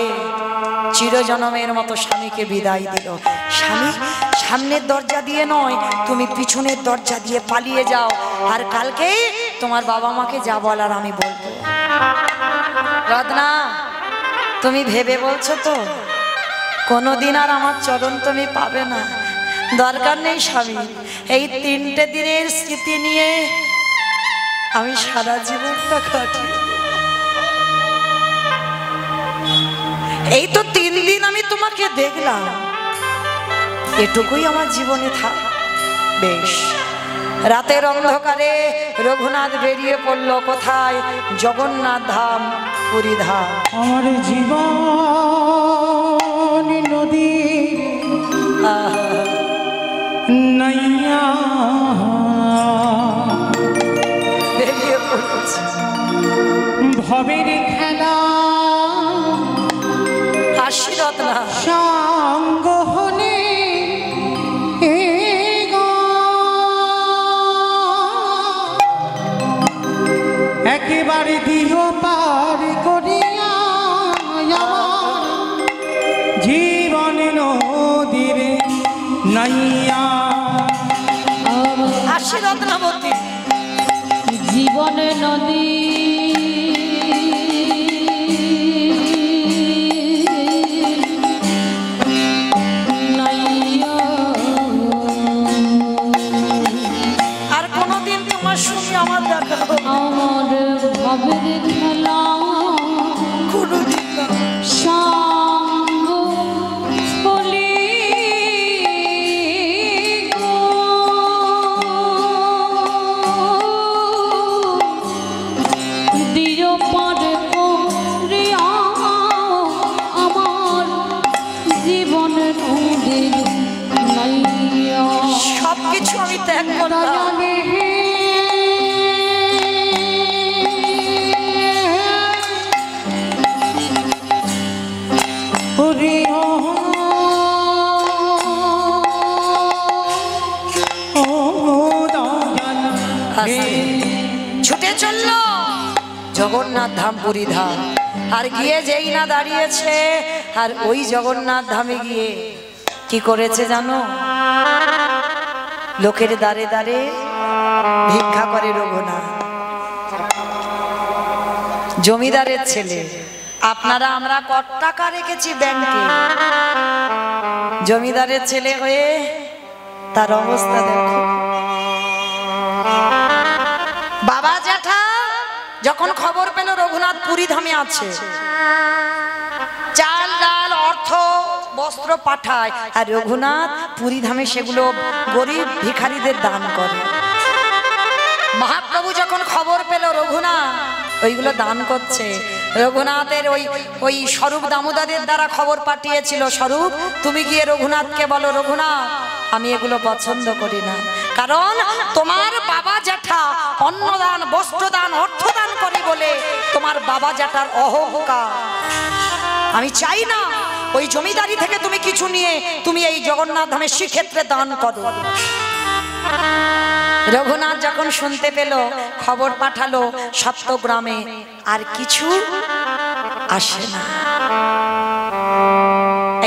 Speaker 1: চিরজনমের মতো স্বামীকে বিদায় দিল। স্বামী সামনের দরজা দিয়ে নয়, তুমি পিছনের দরজা দিয়ে পালিয়ে যাও, আর কালকে তোমার বাবা মাকে যা বলার আমি বলবো। রত্না তুমি ভেবে বলছো তো কোনোদিন আর আমার চরণ তুমি পাবে না? দরকার নেই স্বামী, এই 3টে দিনের স্মৃতি নিয়ে আমি সারা জীবনটা কাটিয়ে, এই তো 3 দিন আমি তোমাকে দেখলাম, এটুকুই আমার জীবনে থাক। বেশ, রাতের অন্ধকারে রঘুনাথ বেরিয়ে পড়ল কোথায়? জগন্নাথ ধাম, পুরী ধাম।
Speaker 3: আমার জীবন নদী নাইয়া
Speaker 1: বেরিয়ে পড়েছে
Speaker 3: ভবের খেলা,
Speaker 1: হাসি রত্না
Speaker 3: সঙ্গ হলে একেবারে দিও পার করিয়া আমার জীবন নদীর নাইয়া।
Speaker 1: হাসি রত্নাবতী
Speaker 2: জীবনে নদী নাইয়া,
Speaker 1: আর কোনোদিন তোমার সঙ্গে আমার দেখা হবে?
Speaker 2: আমার ভবের খেলা
Speaker 1: কোনোদিন না।
Speaker 2: সঙ্গ হলি গো, দিও পারে করিয়া আমার জীবন নদীর নাইয়া।
Speaker 1: সবকিছু আমি ত্যাগ করলাম, ছুটে চলল জগন্নাথ ধাম, পুরী ধাম। আর গিয়ে যেই না দাঁড়িয়েছে, আর ওই জগন্নাথ ধামে গিয়ে কি করেছে জানো? লোকের দ্বারে দ্বারে ভিক্ষা করে রঘুনাথ। জমিদারের ছেলে, আপনারা আমরা কত টাকা রেখেছি ব্যাংকে, জমিদারের ছেলে হয়ে তার অবস্থা দেখো। বাবা জ্যাঠা যখন খবর পেল রঘুনাথ পুরী ধামে আছে, চাল ডাল অর্থ বস্ত্র পাঠায়, আর রঘুনাথ পুরী ধামে সেগুলো গরিব ভিখারীদের দান করে। মহাপ্রভু যখন খবর পেল রঘুনাথ ওইগুলো দান করছে, রঘুনাথের ওই স্বরূপ দামোদরের দ্বারা খবর পাঠিয়েছিল, স্বরূপ তুমি গিয়ে রঘুনাথকে বলো, রঘুনাথ আমি এগুলো পছন্দ করি না, কারণ তোমার বাবা জ্যাঠা অন্নদান বস্ত্রদান অর্থদান করে বলে তোমার বাবা জ্যাঠার অহংকার। আমি চাই না ওই জমিদারি থেকে তুমি কিছু নিয়ে তুমি এই জগন্নাথ ধামে শ্রীক্ষেত্রে দান করো। রঘুনাথ যখন শুনতে পেল, খবর পাঠালো সপ্তগ্রামে, আর কিছু আসে না,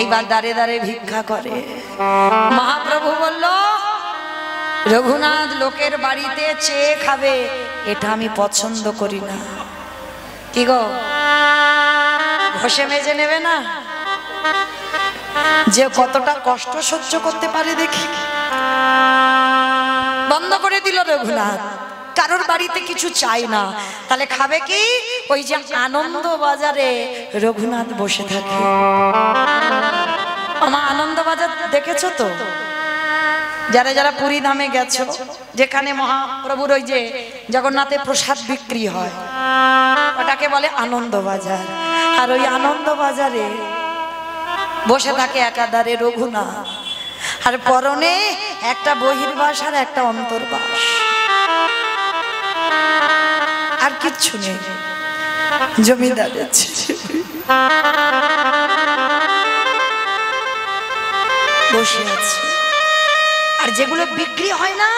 Speaker 1: এইবার দাঁড়ে দাঁড়ে ভিক্ষা করে। মহাপ্রভু বলল, রঘুনাথ লোকের বাড়িতে চেয়ে খাবে, এটা আমি পছন্দ করি না। কি গো, ঘষে মেজে নেবে না? যে কতটা কষ্ট সহ্য করতে পারে দেখি। বন্ধ করে দিল রঘুনাথ, কারোর বাড়িতে কিছু চাই না। তাহলে খাবে কি? ওই যে আনন্দ বাজারে রঘুনাথ বসে থাকে। আমার আনন্দ বাজার দেখেছো তো? যারা যারা পুরী ধামে গেছো, যেখানে মহাপ্রভুর ওই যে জগন্নাথের প্রসাদ বিক্রি হয়, ওটাকে বলে আনন্দ বাজার। আর ওই আনন্দ বাজারে বসে থাকে একাধারে রঘুনাথ, আর পরনে একটা বহির্বাস আর একটা অন্তর্বাস, আর কিচ্ছু নেই। জমিদারের বসে আছে। আর যেগুলো বিক্রি হয় না,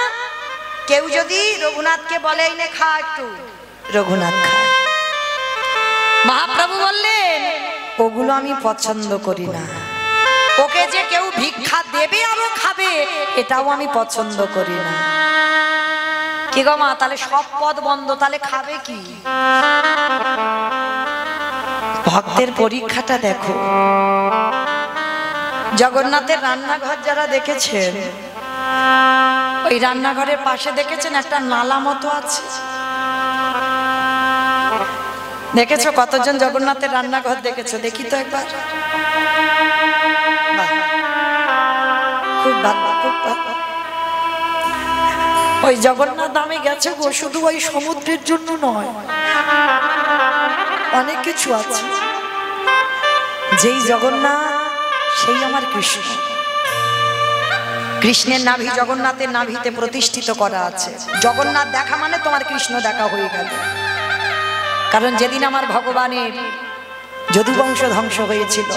Speaker 1: কেউ যদি রঘুনাথকে বলে এই নে খা একটু, রঘুনাথ খায়। মহাপ্রভু বললেন, ওগুলো আমি পছন্দ করি না। ওকে যে কেউ ভিক্ষা দেবে আরো খাবে, এটাও আমি পছন্দ করি না। কি গো মা, তাহলে সব পদ বন্ধ, তাহলে খাবে কি? ভক্তের পরীক্ষাটা দেখো। জগন্নাথের রান্নাঘর যারা দেখেছেন, ওই রান্নাঘরের পাশে দেখেছেন একটা নালা মতো আছে? দেখেছো? কতজন জগন্নাথের রান্নাঘর দেখেছো? দেখি তো একবার। খুব ভালো, খুব ভালো। ওই জগন্নাথ ধামে গেছে গো, শুধু ওই সমুদ্রের জন্য নয়, অনেক কিছু আছে। যেই জগন্নাথ সেই আমার কৃষ্ণ। কৃষ্ণের নাভি জগন্নাথের নাভিতে প্রতিষ্ঠিত করা আছে। জগন্নাথ দেখা মানে তোমার কৃষ্ণ দেখা হয়ে গেল। কারণ যেদিন আমার ভগবানের যদুবংশ ধ্বংস হয়েছিল,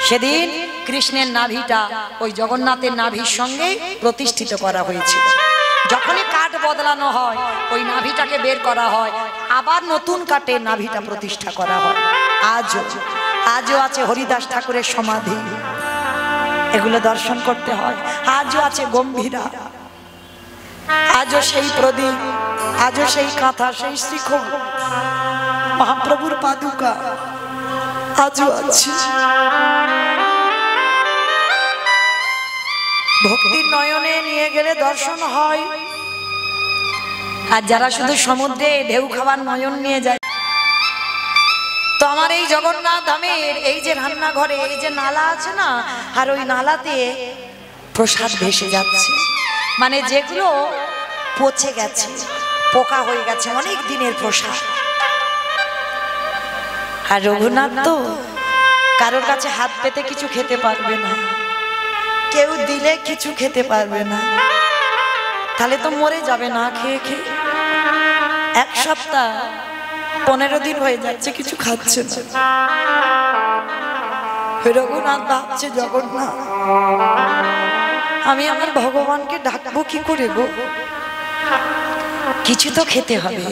Speaker 1: সেদিন কৃষ্ণের নাভিটা ওই জগন্নাথের নাভির সঙ্গে প্রতিষ্ঠিত করা হয়েছিল। যখনই কাঠ বদলানো হয়, ওই নাভিটাকে বের করা হয়, আবার নতুন কাঠের নাভিটা প্রতিষ্ঠা করা হয়। আজও আছে হরিদাস ঠাকুরের সমাধি, এগুলো দর্শন করতে হয়। আজও আছে গম্ভীরা, আজও সেই প্রদীপ, আজও সেই কাঁথা, সেই শিখ, মহাপ্রভুর পাদুকা আজও আছে। ভক্তির নয়নে নিয়ে গেলে দর্শন হয়। আর যারা শুধু সমুদ্রে ঢেউ খাবার নয়ন নিয়ে যায়, তো আমার এই জগন্নাথ ধামের এই যে রান্নাঘরে এই যে নালা আছে না, আর ওই নালাতে প্রসাদ ভেসে যাচ্ছে, মানে যেগুলো পচে গেছে, পোকা হয়ে গেছে, অনেক দিনের প্রসাদ। আর রঘুনাথ তো কারোর কাছে হাত পেতে কিছু খেতে পারবে না, কেউ দিলে কিছু খেতে পারবে না, তাহলে তো মরে যাবে না খেয়ে খেয়ে। এক সপ্তাহ 15 দিন হয়ে যাচ্ছে কিছু খাচ্ছে না। রঘুনাথ ভাবছে, জগন্নাথ আমি আমার ভগবানকে ডাকবো কি করে গো? কিছু তো খেতে হবে।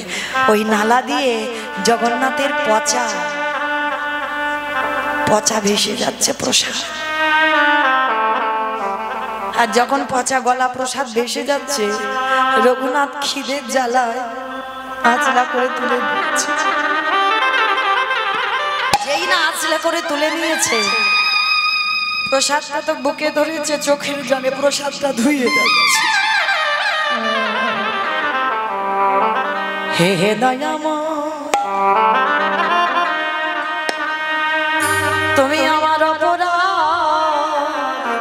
Speaker 1: ওই নালা দিয়ে জগন্নাথের পচা পচা ভেসে যাচ্ছে প্রসাদ। আর যখন পচা গলা প্রসাদ ভেসে যাচ্ছে, রঘুনাথ খিদের জ্বালায় আঁচলা করে তুলে দিচ্ছে। যেই না আঁচলা করে তুলে নিয়েছে, প্রসাদটা তো বুকে ধরেছে, চোখের জলে প্রসাদটা ধুয়ে যাচ্ছে। হে হে দয়াময়, তুমি আমার অপরাধ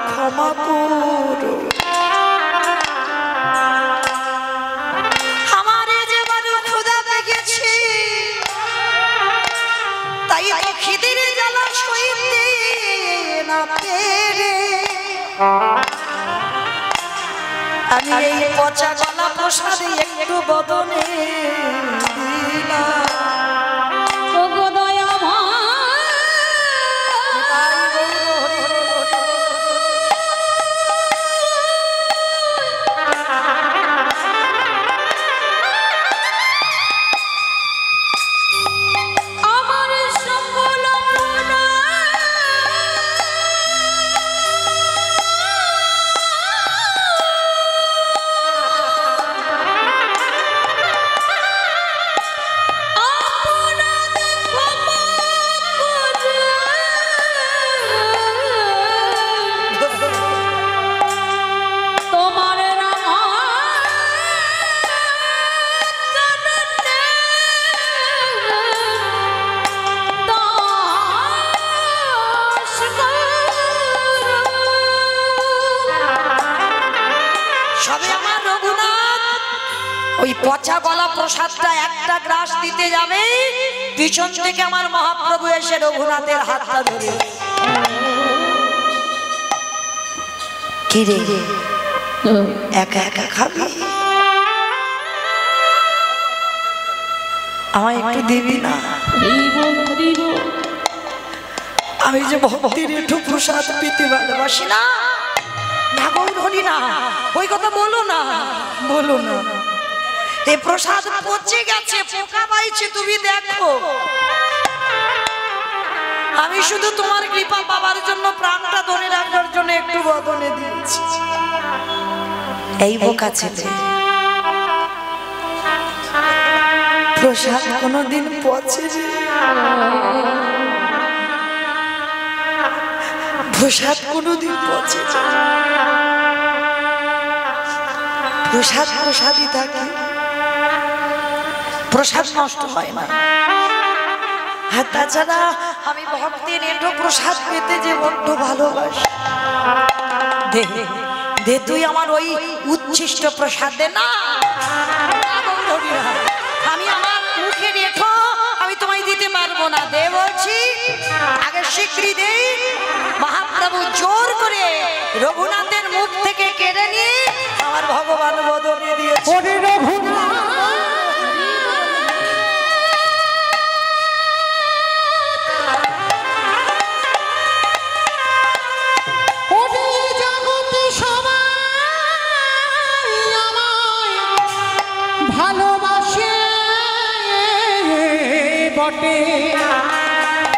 Speaker 1: ক্ষমা করো। আমার যে বড় ক্ষুধা পেয়েছে, তাই তো খিদের জ্বালা সইতে না পেরে আমি এই পচা গলা প্রসাদে একটু বদনে দিলাম। ওই পচা গলা প্রসাদটা একটা গ্রাস দিতে যাবে, পিছন থেকে আমার মহাপ্রভু এসে রঘুনাথের হাতটা ধরে, কি রে একা একা খাবি, আমায় একটু দিবি না? আমি যে ভক্তির একটু প্রসাদ পেতে ভালোবাসি না। না গৌর হরি না, ওই কথা বলো না, বলো না। এই প্রসাদ পচে গেছে, পোকা পাইছে, তুমি দেখো। আমি শুধু তোমার কৃপা পাবার জন্য, প্রাণটা ধরে রাখার জন্য একটু বদনে দিয়েছি। এই বোকা ছেলে, প্রসাদ কোনোদিন পচে? প্রসাদ কোনোদিন পচে? প্রসাদ প্রসাদই থাকে, প্রসাদ নষ্ট হয় না। আর তাছাড়া আমি ভক্তের এটো প্রসাদ পেতে যে বড্ড ভালোবাসি। দে দে তুই আমার ওই উচ্ছিষ্ট প্রসাদ দে না। আমি আমার মুখের এটো আমি তোমায় দিতে পারবো না, দে বলছি। আগে স্বীকৃতি দে। মহাপ্রভু জোর করে রঘুনাথের মুখ থেকে কেড়ে নিয়ে আমার ভগবান বদনে দিয়েছে।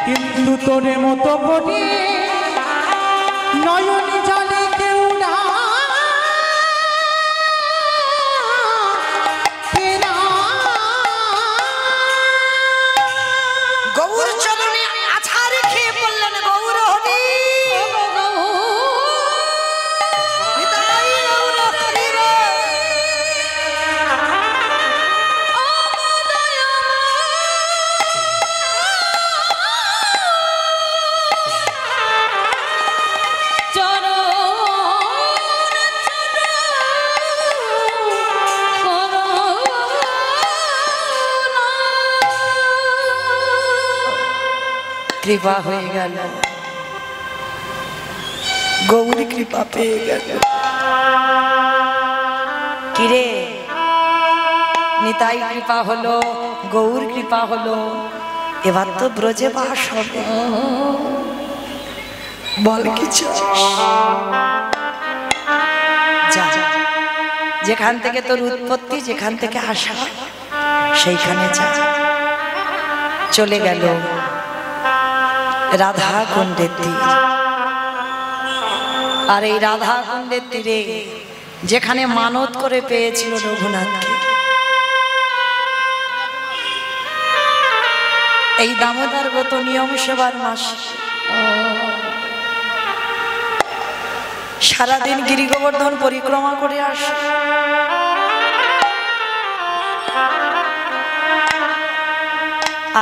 Speaker 3: কিন্তু তোরে মতো করে নয়ন জলে কেউ না
Speaker 1: গৌর চরণে আছাড় খেয়ে পড়লেন গৌর হরি। কৃপা হয়ে গেল, গৌর কৃপা পেয়ে গেল। কিরে নিতাই কৃপা হলো, গৌর কৃপা হলো, এবার তো ব্রজে বাস হবে। বল কিছু, যা যেখান থেকে তোর উৎপত্তি, যেখান থেকে আসা, সেইখানে যা। চলে গেল রাধা কুণ্ডের তীর। আর এই রাধা কুণ্ডের তীরে যেখানে মানত করে পেয়েছিল রঘুনাথকে, এই দামোদর গত নিয়ম সেবার মাস সারাদিন গিরি গোবর্ধন পরিক্রমা করে আসে।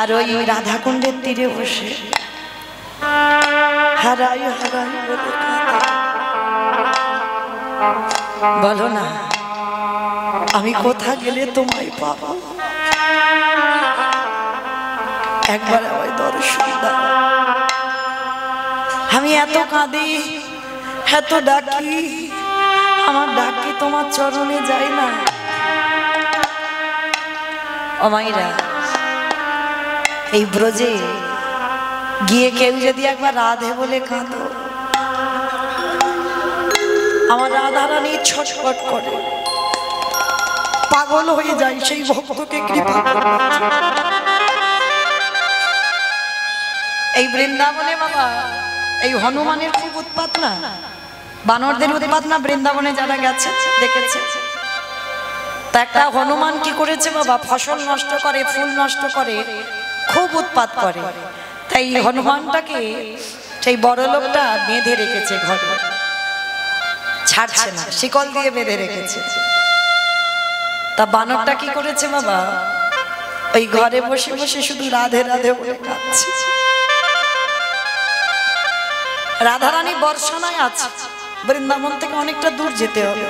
Speaker 1: আর ওই রাধাকুণ্ডের তীরে বসে হারাই হারাই বলে বলো না, আমি কোথা গেলে তোমায় পাবো, একবার আমায় দর্শন দাও। আমি এত কাঁদি, এত ডাকি, আমার ডাকি তোমার চরণে যায় না। ও মাইরা, এই ব্রজে গিয়ে কেউ যদি একবার রাধে বলে কাঁদো, আমার রাধা রানী ছটফট করে, পাগল হয়ে যায় সেই ভক্তকে কৃপা করে। এই বৃন্দাবনে বাবা, এই হনুমানের খুব উৎপাত না, বানরদের উৎপাত না, বৃন্দাবনে যারা গেছে দেখেছে। তা একটা হনুমান কি করেছে বাবা, ফসল নষ্ট করে, ফুল নষ্ট করে, খুব উৎপাত করে। তাই হনুমানটাকে সেই বড় লোকটা বেঁধে রেখেছে ঘরে, ছাড়ছে না, শিকল দিয়ে বেঁধে রেখেছে। তা বানরটা কি করেছে বাবা, ওই ঘরে বসে বসে শুধু রাধে রাধে বলে কাঁদছে। রাধারানী বর্ষানায় আছে, বৃন্দাবন থেকে অনেকটা দূর যেতে হবে।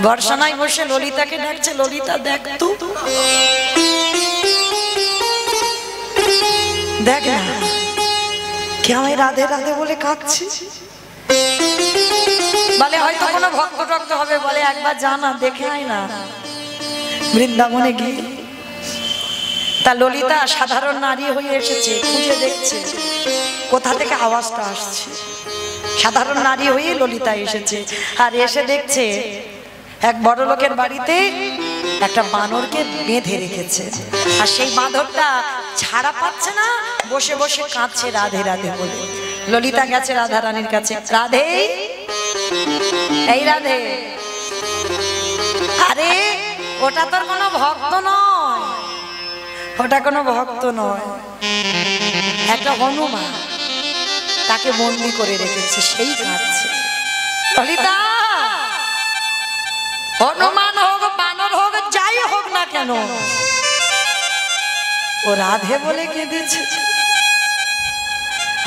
Speaker 1: বর্ষানায় বসে ললিতাকে ডাকছে, ললিতা দেখ তো, দেখ না কে আমায় রাধে রাধে বলে কাঁদছে। বলে হয়তো কোনো ভক্ত টক্ত হবে, বলে একবার জানা দেখে আয় না বৃন্দাবনে গিয়ে। তা ললিতা সাধারণ নারী হয়ে এসেছে, খুঁজে দেখছে কোথা থেকে আওয়াজটা আসছে। সাধারণ নারী হয়ে ললিতা এসেছে, আর এসে দেখছে এক বড় লোকের বাড়িতে একটা বানরকে বেঁধে রেখেছে। আর সেই বাঁদরটা ছাড়া পাচ্ছে না, বসে বসে কাঁদছে রাধে রাধে বলে। ললিতা গেছে রাধা রানীর কাছে, রাধে, এই রাধে, আরে ওটা তোর কোনো ভক্ত নয়, ওটা কোনো ভক্ত নয়, একটা হনুমান, তাকে বন্দি করে রেখেছে, সেই কাঁদছে। ললিতা, হনুমান হোক, বানর হোক, যাই হোক না কেন, ও রাধে বলে কেঁদেছে।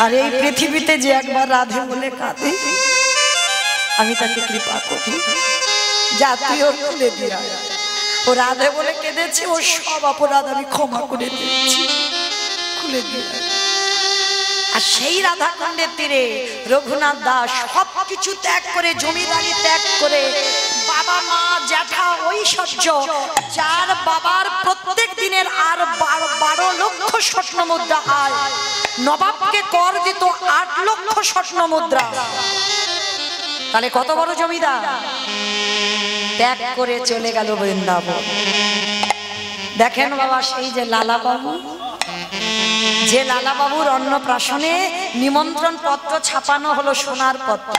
Speaker 1: আর এই পৃথিবীতে যে একবার রাধে বলে কাঁদে, আমি তাকে কৃপা করি, যা তুই ওর খুলে দিয়া। ও রাধে বলে কেঁদেছে, ও সব অপরাধ আমি ক্ষমা করে দিচ্ছি, খুলে দিয়া। আর সেই রাধাকুণ্ডের তীরে রঘুনাথ দাস সবকিছু ত্যাগ করে, জমিদারি ত্যাগ করে, বাবা মা জ্যাঠা ঐশ্বর্য, যার বাবার প্রত্যেক দিনের আর 12 লক্ষ স্বর্ণ মুদ্রা আয়, নবাবকে কর দিত 8 লক্ষ স্বর্ণ মুদ্রা, তাহলে কত বড় জমিদার, ত্যাগ করে চলে গেল বৃন্দাবন। দেখেন বাবা, সেই যে লালা বাবু, যে লালা বাবুর অন্নপ্রাশনে নিমন্ত্রণ পত্র ছাপানো হলো সোনার পত্র,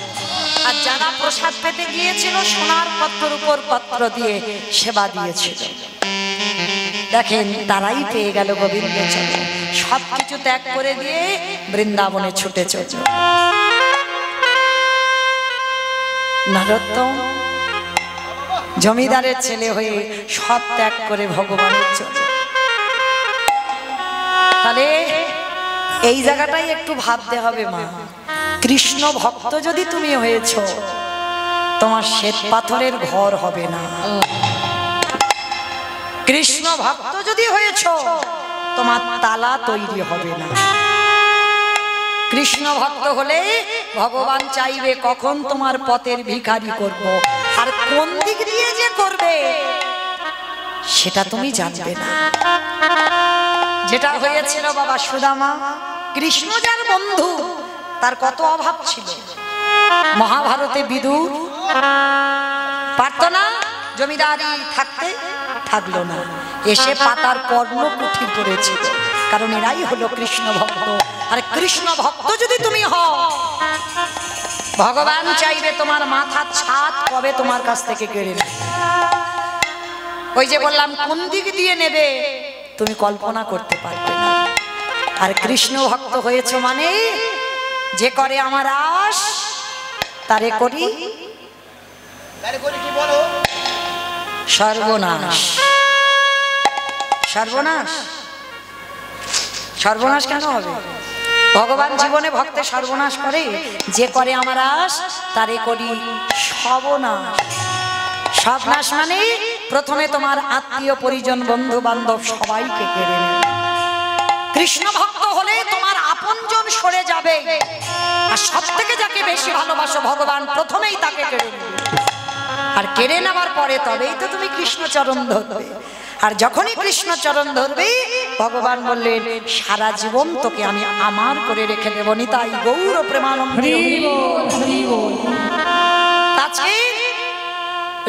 Speaker 1: আর যারা প্রসাদ পেতে গিয়েছিল সোনার পত্রের উপর পত্র দিয়ে সেবা দিয়েছিল। দেখেন তারাই পেয়ে গেল গোবিন্দ চরণ, সবকিছু ত্যাগ করে দিয়ে বৃন্দাবনে ছুটে চলল। নরোত্তম জমিদারের ছেলে হয়ে সব ত্যাগ করে ভগবানের চলে। তাহলে এই জায়গাটাই একটু ভাবতে হবে মা, কৃষ্ণ ভক্ত যদি তুমি হয়েছ, তোমার শ্বেত পাথরের ঘর হবে না। কৃষ্ণ ভক্ত যদি হয়েছ, তোমার তালা তৈরি হবে না। কৃষ্ণ ভক্ত হলে ভগবান চাইবে কখন তোমার পথের ভিখারি করব, আর কোন দিক দিয়ে যে করবে সেটা তুমি জানবে না। যেটা হয়েছিল বাবা সুদামা, কৃষ্ণ যার বন্ধু, তার কত অভাব ছিল। মহাভারতে বিদুর পারত না, জমিদারি থাকতে থাকলো না, এসে পাতার কর্ণ কুঠির করেছিল। কারণ এরাই হলো কৃষ্ণ ভক্ত। আর কৃষ্ণ ভক্ত যদি তুমি হও, ভগবান চাইবে তোমার মাথার ছাদ কবে তোমার কাছ থেকে কেড়ে নেবে। ওই যে বললাম কোন দিক দিয়ে নেবে তুমি কল্পনা করতে পারবে না। আর কৃষ্ণ ভক্ত হয়েছে মানে যে করে আমার আশ তারে করি
Speaker 3: কি বলো?
Speaker 1: সর্বনাশ। সর্বনাশ, সর্বনাশ কেন হবে? ভগবান জীবনে ভক্তের সর্বনাশ করে, যে করে আমার আশ তারে করি সর্বনাশ। সর্বনাশ মানে প্রথমে তোমার আত্মীয় পরিজন বন্ধু বান্ধব সবাইকে কেড়ে নেবে। কৃষ্ণ ভক্ত হলে তোমার আপনজন সরে যাবে, আর সব থেকে যাকে বেশি ভালোবাসো ভগবান প্রথমেই তাকে কেড়ে নেবে। আর কেড়ে নেওয়ার পরে তবেই তো তুমি কৃষ্ণচরণ ধরবে। আর যখনই কৃষ্ণচরণ ধরবে ভগবান বললেন সারা জীবন তোকে আমি আমার করে রেখে দেব। নিতাই গৌর প্রেমানন্দ। আজকে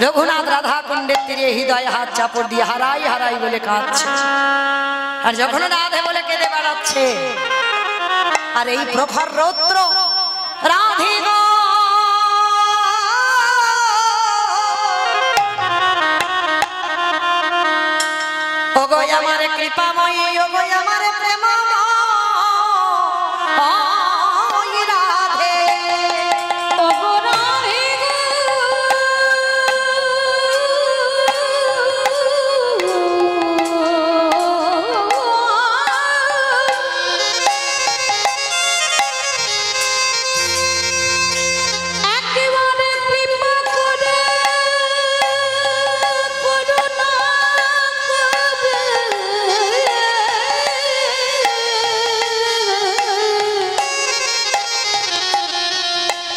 Speaker 1: রঘুনাথ রাধা কুণ্ডের তীরে হৃদয় হাত চাপড় দিয়ে হারাই হারাই বলে কাঁদছে। আর যখন রাধে বলে কেঁদে বেড়াচ্ছে, আর এই প্রখর রৌদ্র রাধে গো ওগো আমার কৃপাময়ী, ওগো আমার প্রেমময়ী রাধে,
Speaker 2: ওগো রাধে একেবারে কৃপা করে করুণা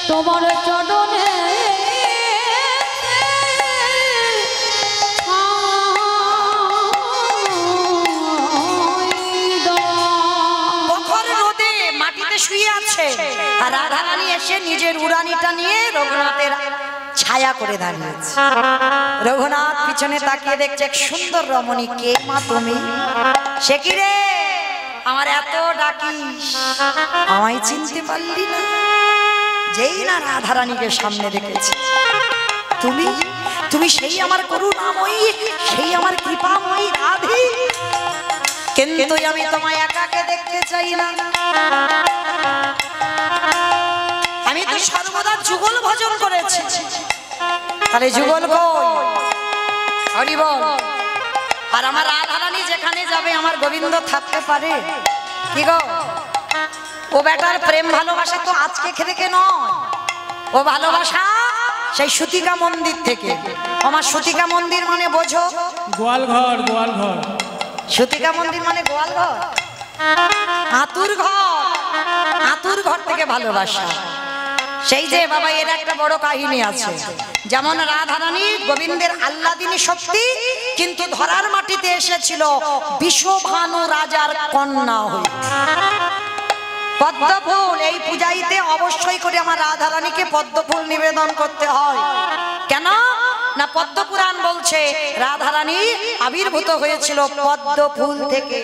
Speaker 2: তোমার চরণে
Speaker 1: প্রখর রোদে মাটিতে শুয়ে আছে, আর রাধা রানী এসে নিজের উড়ানিটা নিয়ে রঘুনাথের ছায়া করে দাঁড়িয়েছে। রঘুনাথ পিছনে তাকিয়ে দেখছে এক সুন্দর রমণী। কে মা তুমি? সে কি রে, আমার এত ডাকিস আমায় চিনতে পারলি না? যেই না রাধা রানীকে সামনে দেখেছি, তুমি তুমি সেই আমার করুণাময়ী, সেই আমার কৃপাময়ী রাধে। কিন্তু আমি তোমায় একাকে দেখতে চাই না, আমি তো সর্বদা যুগল ভজন করেছি। তাহলে যুগল কই? হরি বল। আর আমার রাধা রানী যেখানে যাবে আমার গোবিন্দ থাকতে পারে কি গো? ও বেটার প্রেম ভালোবাসা তো আজকে থেকে নয়, ও ভালোবাসা সেই সুতিকা মন্দির থেকে। আমার সুতিকা মন্দির মানে বোঝো?
Speaker 3: গোয়ালঘর, গোয়ালঘর।
Speaker 1: সুতিকা মন্দির মানে গোয়ালঘর, আতুর ঘর। আতুর ঘর থেকে ভালোবাসা। সেই যে বাবা এর একটা বড় কাহিনী আছে। যেমন রাধা রানী গোবিন্দের আহ্লাদিনী শক্তি, কিন্তু ধরার মাটিতে এসেছিল বিশ্বভানু রাজার কন্যা হয়ে। পদ্মফুল এই পূজাইতে অবশ্যই করে আমার রাধা রানীকে পদ্মফুল নিবেদন করতে হয়। কেন না পদ্মপুরাণ বলছে রাধা রানী আবির্ভূত হয়েছিল পদ্মফুল থেকে।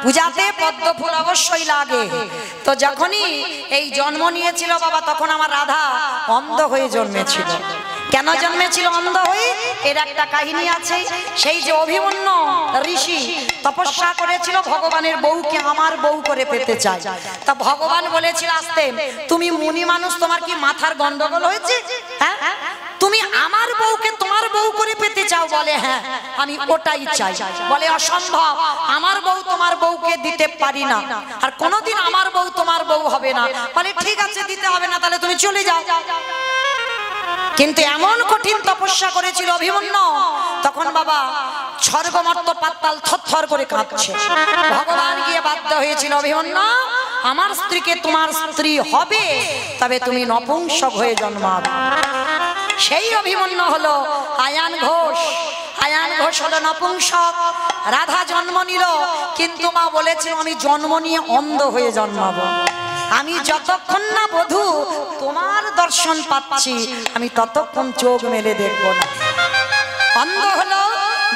Speaker 1: পূজাতে পদ্মফুল অবশ্যই লাগে। তো যখনই এই জন্ম নিয়েছিল বাবা, তখন আমার রাধা অন্ধ হয়ে জন্মেছিল। কেন জন্মেছিল অন্ধ হয়ে? এর একটা কাহিনী আছে। সেই যে অভিমন্যু ঋষি তপস্যা করেছিল ভগবানের বউকে আমার বউ করে পেতে চায়। তা ভগবান বলেছিল আসতে, তুমি মুনি মানুষ, তোমার কি মাথার গন্ডগোল হয়েছে? হ্যাঁ, তুমি আমার বউকে তোমার বউ করে পেতে চাও? বলে হ্যাঁ, আমি ওটাই চাই। বলে অসম্ভব, আমার বউ তোমার বউকে দিতে পারি না, আর কোনোদিন আমার বউ তোমার বউ হবে না। বলে ঠিক আছে, দিতে হবে না, তাহলে তুমি চলে যাও। কিন্তু এমন কঠিন তপস্যা করেছিল অভিমন্যু, তখন বাবা স্বর্গমর্ত পাতাল থরথর করে কাঁপছে। ভগবান গিয়ে বাধ্য হয়েছিল, অভিমন্যু আমার স্ত্রীকে তোমার স্ত্রী হবে, তবে তুমি নপুংসক হয়ে জন্মাবে। সেই অভিমন্যু হলো আয়ান ঘোষ। আয়ান ঘোষ হলো নপুংসক। রাধা জন্ম নিল, কিন্তু মা বলেছিল আমি জন্ম নিয়ে অন্ধ হয়ে জন্মাবো। আমি যতক্ষণ না বধূ তোমার দর্শন পাচ্ছি, আমি ততক্ষণ চোখ মেলে দেখব না। অন্ধ হলো,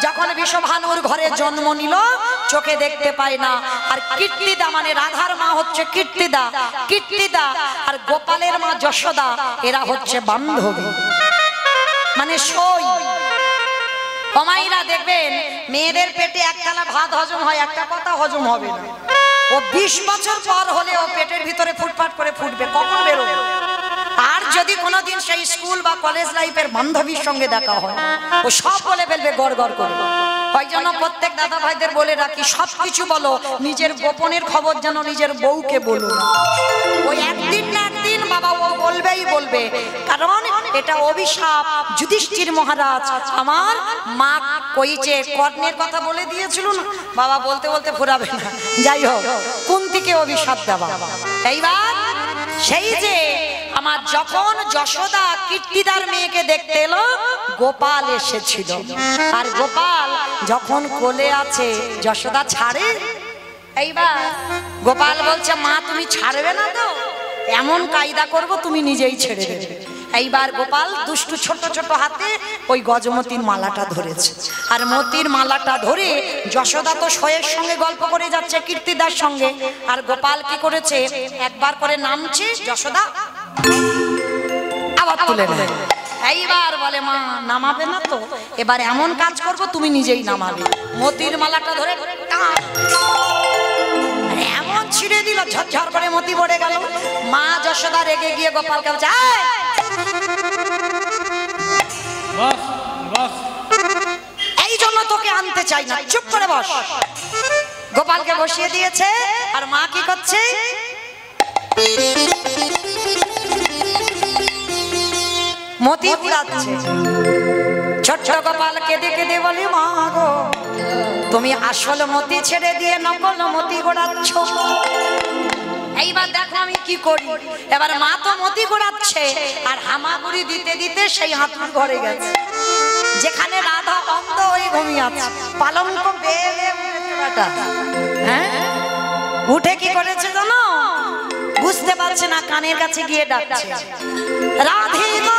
Speaker 1: যখন বিষভানুর ঘরে জন্ম নিল চোখে দেখতে পায় না। আর কীর্তিদা মানে রাধার মা হচ্ছে কীর্তিদা, কীর্তিদা আর গোপালের মা যশোদা এরা হচ্ছে বান্ধবী, মানে সই। কমাইরা দেখবেন মেয়েদের পেটে একতলা ভাত হজম হয়, একটা কথা হজম হবে না। ও 20 বছর পর হলে ও পেটের ভিতরে ফুটফাট করে ফুটবে, কখন বেরোবে। আর যদি কোনোদিন সেই স্কুল বা কলেজ লাইফের বান্ধবীর সঙ্গে দেখা হয় ও সব বলে ফেলবে গড় গড় করে। ওই জন্য প্রত্যেক দাদা ভাইদের বলে রাখি, সবকিছু বলো, নিজের গোপনের খবর যেন নিজের বউকে বলো না। ওই একদিন না একদিন বাবা ও বলবেই বলবে, কারণ এটা অভিশাপ। যুধিষ্ঠির মহারাজ আমার মা কইছে কর্ণের কথা বলে দিয়েছিল না, বাবা বলতে বলতে ফুরাবে না। যাই হোক, কুন্তিকে অভিশাপ দেওয়া। এইবার সেই যে আমার যখন যশোদা কীর্তিদার মেয়েকে দেখতে এলো, গোপাল এসেছিল। আর গোপাল যখন কোলে আছে যশোদা ছাড়ে। এইবার গোপাল বলছে, মা তুমি ছাড়বে না তো? এমন কায়দা করব তুমি নিজেই ছেড়ে দেবে। এইবার গোপাল দুষ্টু ছোট ছোট হাতে ওই গজমতির মালাটা ধরেছে। আর মতির মালাটা ধরে যশোদা তো শোয়ের সঙ্গে গল্প করে যাচ্ছে কীর্তিদার সঙ্গে। আর গোপাল কি করেছে, একবার করে নামছে, যশোদা আবার তুলে নেয়। এইবার বলে, মা নামাবে না তো? এবার এমন কাজ করব তুমি নিজেই নামাবে। মতির মালাটা ধরে এমন ছিঁড়ে দিল, ঝরঝর করে মতি পড়ে গেল। মা যশোদা রেগে গিয়ে গোপালকে বলছে, এই জন্য তোকে আনতে চাই না, চুপ করে বস। গোপালকে বসিয়ে দিয়েছে। আর মা কি করছে, মতি ঘুরাচ্ছে। ছোট্ট গোপাল কেঁদে কেঁদে বলি, মা গো তুমি আসল মতি ছেড়ে দিয়ে নকল মতি ঘোরাচ্ছ। এইবার দেখো আমি কি করি। এবার মা তো মতি ঘোরাচ্ছে আর হামাগুড়ি দিতে দিতে সেই হাতুর ঘরে গেছে, যেখানে রাধা অন্ধ হয়ে ঘুমিয়ে আছে। পালঙ্ক বেয়ে বেয়ে উঠেছে বেটা। হ্যাঁ, উঠে কি করেছে জানো? বুঝতে পারছে না, কানের কাছে গিয়ে ডাকছে, রাধে গো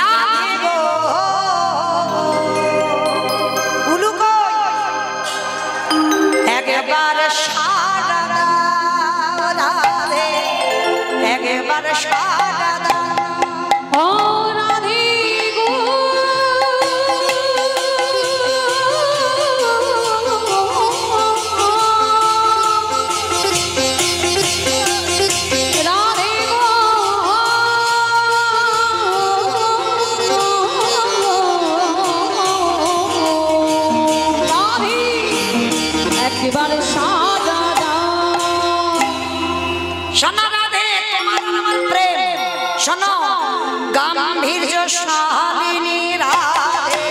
Speaker 1: রাধে গো, উলু কই একবার সারা দাও রাধে, একবার সারা দাও।
Speaker 2: ও রাধে গো, রাধে গো, রাধে একবারে সাজা দাও।
Speaker 1: শোনো রাধে, তোমার আমার প্রেম শোনো, গাম্ভীর্য শালিনী রাধে,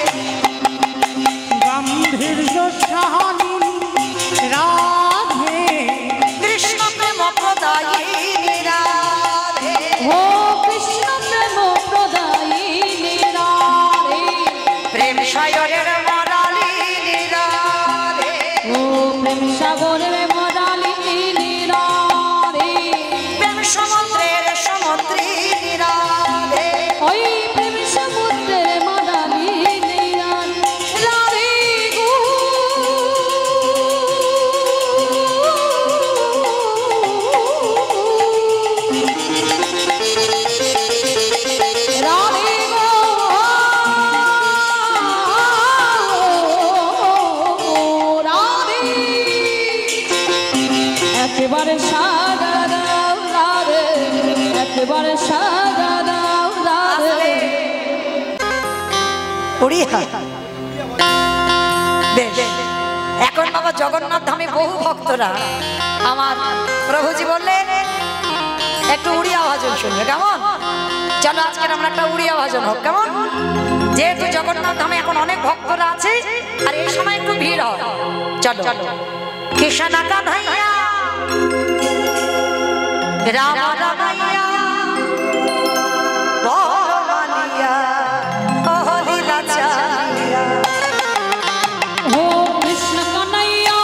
Speaker 3: গাম্ভীর্য শাহানি রাধে,
Speaker 1: কৃষ্ণ প্রেম প্রদায়িনী রাধে,
Speaker 2: ও কৃষ্ণ প্রেম প্রদায়িনী রাধে,
Speaker 1: প্রেম সাগরের মরালিনী রাধে,
Speaker 2: ও প্রেম সাগরের মরালিনী রাধে,
Speaker 1: প্রেম সমুদ্রের সমুদ্রিনী রাধে,
Speaker 2: ওই প্রেম সমুদ্রের মরালিনী রাধে, রাধে গো, রাধে গো, রাধে একেবারে সাজা দাও রাধে, একেবারে সাজা দাও রাধে।
Speaker 1: উড়িয়া। বেশ, এখন বাবা জগন্নাথ ধামে বহু ভক্তরা আমার প্রভুজি বললেন একটু উড়িয়া ভাজন শুনবে, কেমন? চলো আজকে আমরা একটা উড়িয়া ভাজন হোক, কেমন? যেহেতু জগন্নাথ ধামে এখন অনেক ভক্তরা আছে আর এই সময় একটু ভিড় হয়। চলো কৃষ্ণ কাঁধাইয়া রাম রামাইয়া বলমালিয়া অহলিলা চালিয়া,
Speaker 2: ও কৃষ্ণ কানাইয়া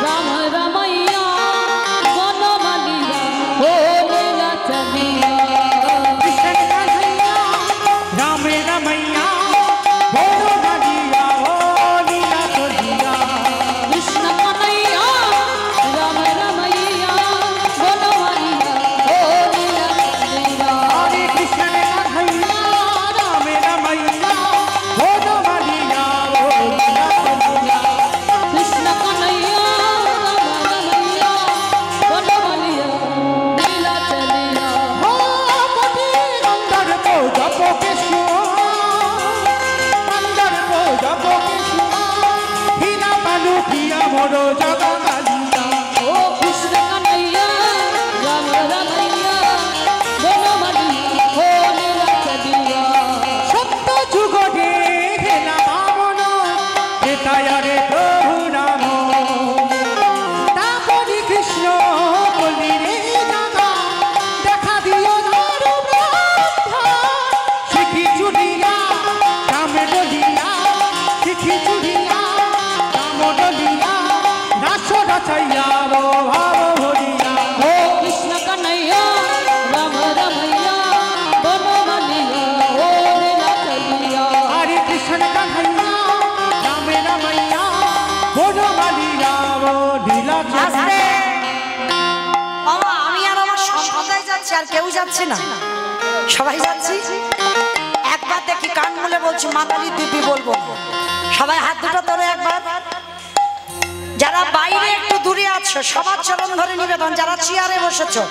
Speaker 2: রাম রামাইয়া বনমালিয়া ও লীলা চালিয়া,
Speaker 3: কৃষ্ণ কানাইয়া রাম মোর জগমালিয়া
Speaker 2: ও কৃষ্ণ কানাইয়া রাম রামাইয়া বনমালী ও নীলাচলিয়া
Speaker 3: সত্য যুগ দেখলা বামন কেতায়ারে প্রভু নাম তাপরি কৃষ্ণ বলি রে দাদা দেখা দিও নারু ব্রহ্মা শিখি চুড়িয়া কামে ডলিয়া শিখি চুড়িয়া কাম ডলিয়া রাস রাচাইয়া ভাব ভরিয়া
Speaker 2: ও কৃষ্ণ কানাইয়া রাম রামাইয়া বনমালী ও নীলাচলিয়া
Speaker 3: হরে কৃষ্ণ কান্হাইয়া রামে রামাইয়া বনমালী রাম লীলা
Speaker 1: আস্তে বাবা, আমি আর আমার সম্প্রদায় যাচ্ছি, আর কেউ যাচ্ছে না, সবাই যাচ্ছি। একবার দেখি কান মুলে বলছি, মাতালি দিবি বলবো, সবাই হাত দুটো তোলে একবার। যারা বাইরে একটু দূরে আছো সবার চরণ ধরে নিবেদন, যারা চেয়ারে বসেছো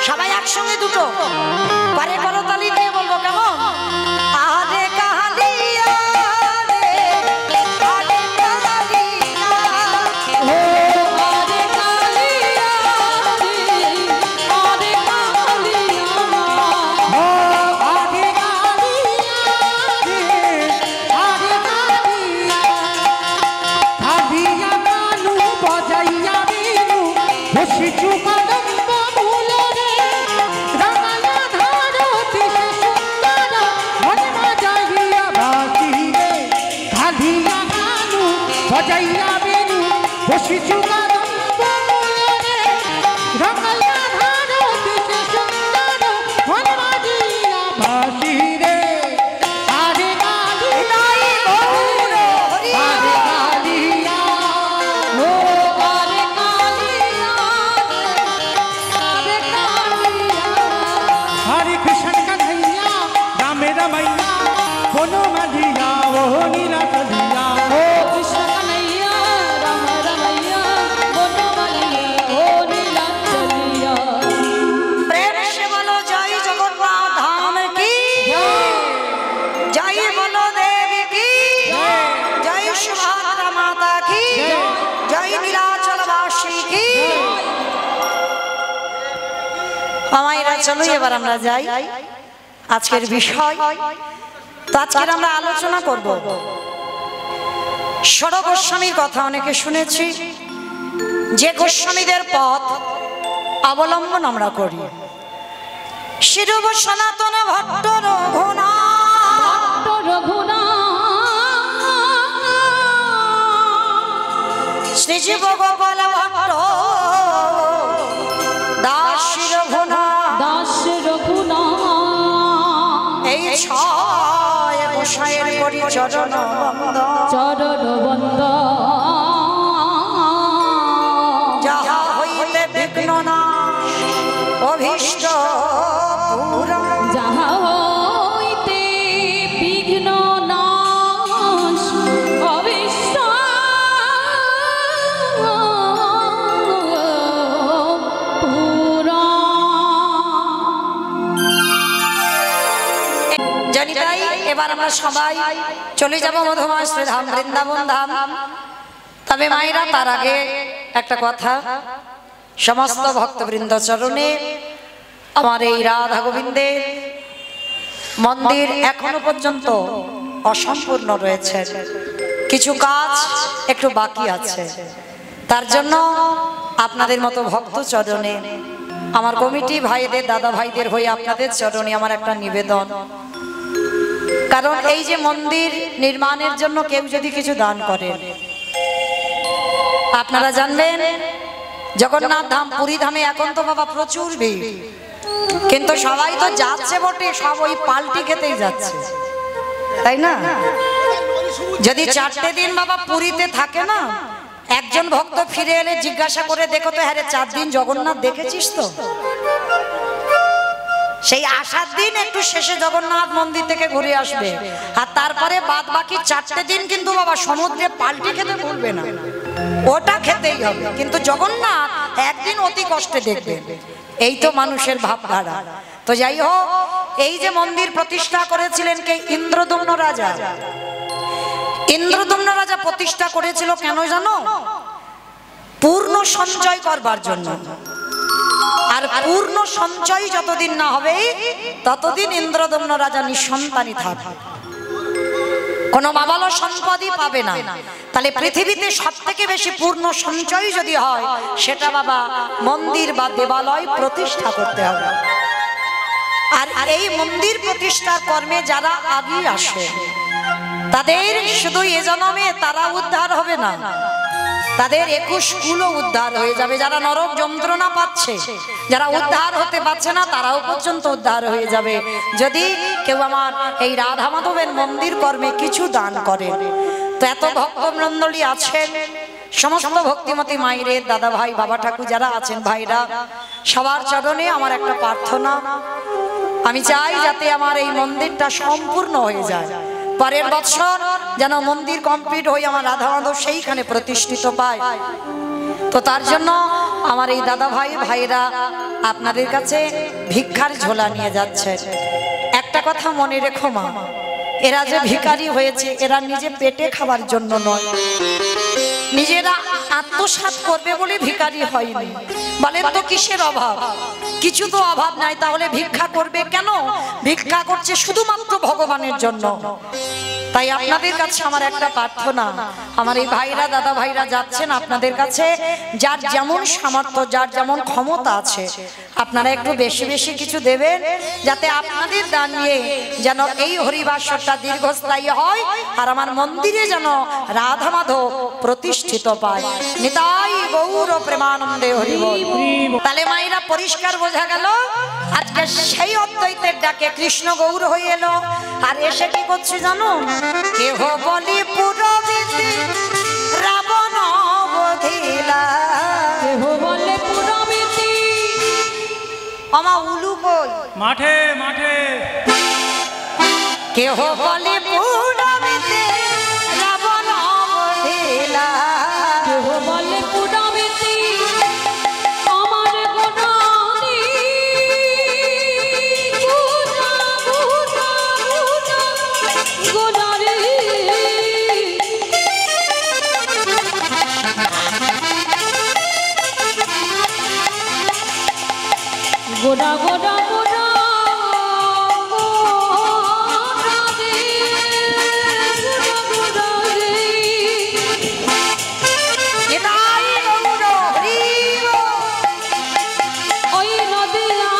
Speaker 1: সবাই একসঙ্গে দুটো পারে করতালি দিয়ে বলবো, কেমন? আরে কাহালিয়া রে, আরে কাহালিয়া।
Speaker 2: ও আরে কালিয়া রে আরে কালিয়া
Speaker 3: ও আরে কালিয়া রে আরে কালিয়া কালিয়া কানু বজাইয়া বিনু বসি চুকাদম বাবুল রে রামায়া ধারতি সে সুন্দর মনে বাজাইয়া বাসি রে কালিয়া কানু বজাইয়া বিনু বসি চুকাদম বাবুল রে রামায়া ধারতি সে সুন্দর মনে বাজাইয়া বাসি রে আরে কালিয়া আরে কালিয়া
Speaker 2: ও আরে কালিয়া আরে কালিয়া
Speaker 3: হরে কৃষ্ণ কান্হাইয়া রামে রামাইয়া বনমালিয়া ও নীলাচলিয়া
Speaker 2: ও কৃষ্ণ কানাইয়া রাম রামাইয়া বনমালী ও নীলাচলিয়া
Speaker 1: প্রেম সে বলো জয় জগন্নাথ ধাম কি, জয় বলো দেবী কি, জয় সুভদ্রা মাতা কি, জয় নীলাচলবাসী কি। আমায়রা চলো এবার আমরা যাই আজকের বিষয়। তো আজকের আমরা আলোচনা করব ষড় গোস্বামীর কথা অনেকে শুনেছি, যে গোস্বামীদের পথ অবলম্বন আমরা করি। শিরব সনাতন ভট্ট রঘুনাথ, শ্রীজীব গোপাল ভট্ট দাস রঘুনাথ,
Speaker 2: দাস রঘুনাথ
Speaker 1: এই ছয় গোসাইয়ের করি চরণ বন্দন।
Speaker 2: চরণ বন্দ
Speaker 1: যাহা হইতে বিঘ্ন নাশ অভীষ্ট পুরা,
Speaker 2: যাহা হইতে বিঘ্ন নাশ অবিশ্ব পুরা।
Speaker 1: জানি তাই এবার আমরা সবাই চলে যাব মধুময় শ্রীধাম বৃন্দাবন ধাম। তবে মায়েরা তার আগে একটা কথা, সমস্ত ভক্তবৃন্দ চরণে আমার এই রাধা গোবিন্দের মন্দির এখনো পর্যন্ত অসম্পূর্ণ রয়েছে, কিছু কাজ একটু বাকি আছে। তার জন্য আপনাদের মতো ভক্ত চরণে, আমার কমিটি ভাইদের দাদা ভাইদের হয়ে আপনাদের চরণে আমার একটা নিবেদন। কারণ এই যে মন্দির নির্মাণের জন্য কেউ যদি কিছু দান করেন, আপনারা জানবেন জগন্নাথ ধাম পুরী ধামে এখন তো বাবা প্রচুর ভিড়, কিন্তু সবাই তো যাচ্ছে বটে, সব ওই পাল্টি খেতেই যাচ্ছে, তাই না? যদি 4টে দিন বাবা পুরীতে থাকে না, একজন ভক্ত ফিরে এলে জিজ্ঞাসা করে দেখো তো, হ্যাঁ রে 4 দিন জগন্নাথ দেখেছিস তো? সেই আসার দিন একটু শেষে জগন্নাথ মন্দির থেকে ঘুরে আসবে, আর তারপরে বাদ বাকি 4টে দিন কিন্তু বাবা সমুদ্রে পাল্টি খেতে ভুলবে না, ওটা খেতেই হবে। কিন্তু জগন্নাথ একদিন অতি কষ্টে দেখবে, এই তো মানুষের ভাবধারা। তো যাই হোক, এই যে মন্দির প্রতিষ্ঠা করেছিলেন কে? ইন্দ্রদম্ন রাজা। ইন্দ্রদম্ন রাজা প্রতিষ্ঠা করেছিল কেন জানো? পূর্ণ সঞ্চয় করবার জন্য। আর পূর্ণ সঞ্চয় যতদিন না হবে ততদিন ইন্দ্রদম্ন রাজা নিঃসন্তানই থাকবে, কোনো বাবালো সম্পদই পাবে না। তাহলে পৃথিবীতে সব থেকে বেশি পূর্ণ সঞ্চয় যদি হয় সেটা বাবা মন্দির বা দেবালয় প্রতিষ্ঠা করতে হবে। আর এই মন্দির প্রতিষ্ঠার কর্মে যারা আগে আসে তাদের শুধু এ জন্মে তারা উদ্ধার হবে না, তাদের 21 কুলও উদ্ধার হয়ে যাবে। যারা নরক যন্ত্রণা পাচ্ছে, যারা উদ্ধার হতে পারছে না, তারাও পর্যন্ত উদ্ধার হয়ে যাবে যদি কেউ আমার এই রাধা মাধবের মন্দির কর্মে কিছু দান করে। তো এত ভক্তমণ্ডলী আছেন, সমস্ত ভক্তিমতী মায়ের দাদা ভাই বাবা ঠাকুর যারা আছেন ভাইরা, সবার চরণে আমার একটা প্রার্থনা, আমি চাই যাতে আমার এই মন্দিরটা সম্পূর্ণ হয়ে যায়। পরের বছর যেন মন্দির কমপ্লিট হয়ে আমার রাধা মাধব সেইখানে প্রতিষ্ঠিত পায়। তো তার জন্য আমার এই দাদা ভাই ভাইরা আপনাদের কাছে ভিক্ষার ঝোলা নিয়ে যাচ্ছে। একটা কথা মনে রেখো মা, এরা যে ভিখারি হয়েছে এরা নিজে পেটে খাবার জন্য নয়, নিজেরা আত্মসাৎ করবে বলে ভিখারি হয়নি। বলেন তো কিসের অভাব? কিছু তো অভাব নাই, তাহলে ভিক্ষা করবে কেন? ভিক্ষা করছে শুধুমাত্র ভগবানের জন্য। তাই আপনাদের কাছে আমার একটা প্রার্থনা, আমার এই ভাইরা দাদা ভাইরা যাচ্ছেন আপনাদের কাছে, যার যেমন সামর্থ্য যার যেমন ক্ষমতা আছে আপনারা একটু বেশি বেশি কিছু দেবেন, যাতে আপনাদের দান নিয়ে যেন এই হরিবাসরটা দীর্ঘস্থায়ী হয় আর আমার মন্দিরে যেন রাধা মাধব প্রতিষ্ঠিত পায়। নিতাই গৌর প্রেমানন্দে হরি বল। তাহলে মায়েরা পরিষ্কার বোঝা গেল আজকে সেই অদ্বৈতের ডাকে কৃষ্ণ গৌর হয়ে এলো। আর এসে কি করছে জানো? কেহ বলি পুরবিতে রাবণ বধিলা,
Speaker 2: কেহ বলে পুরবিতে
Speaker 1: আমা উলু কই
Speaker 3: মাঠে মাঠে,
Speaker 1: কেহ বলি পুরবিতে রাবণ বধিলা,
Speaker 2: কেহ বলে পুরবিতে আমার গোনানি গুনা গুনা গুনা গোনারে গোনা গোনা গোনা
Speaker 1: নিতাই গৌর হরি বল।
Speaker 2: ওই নদিয়া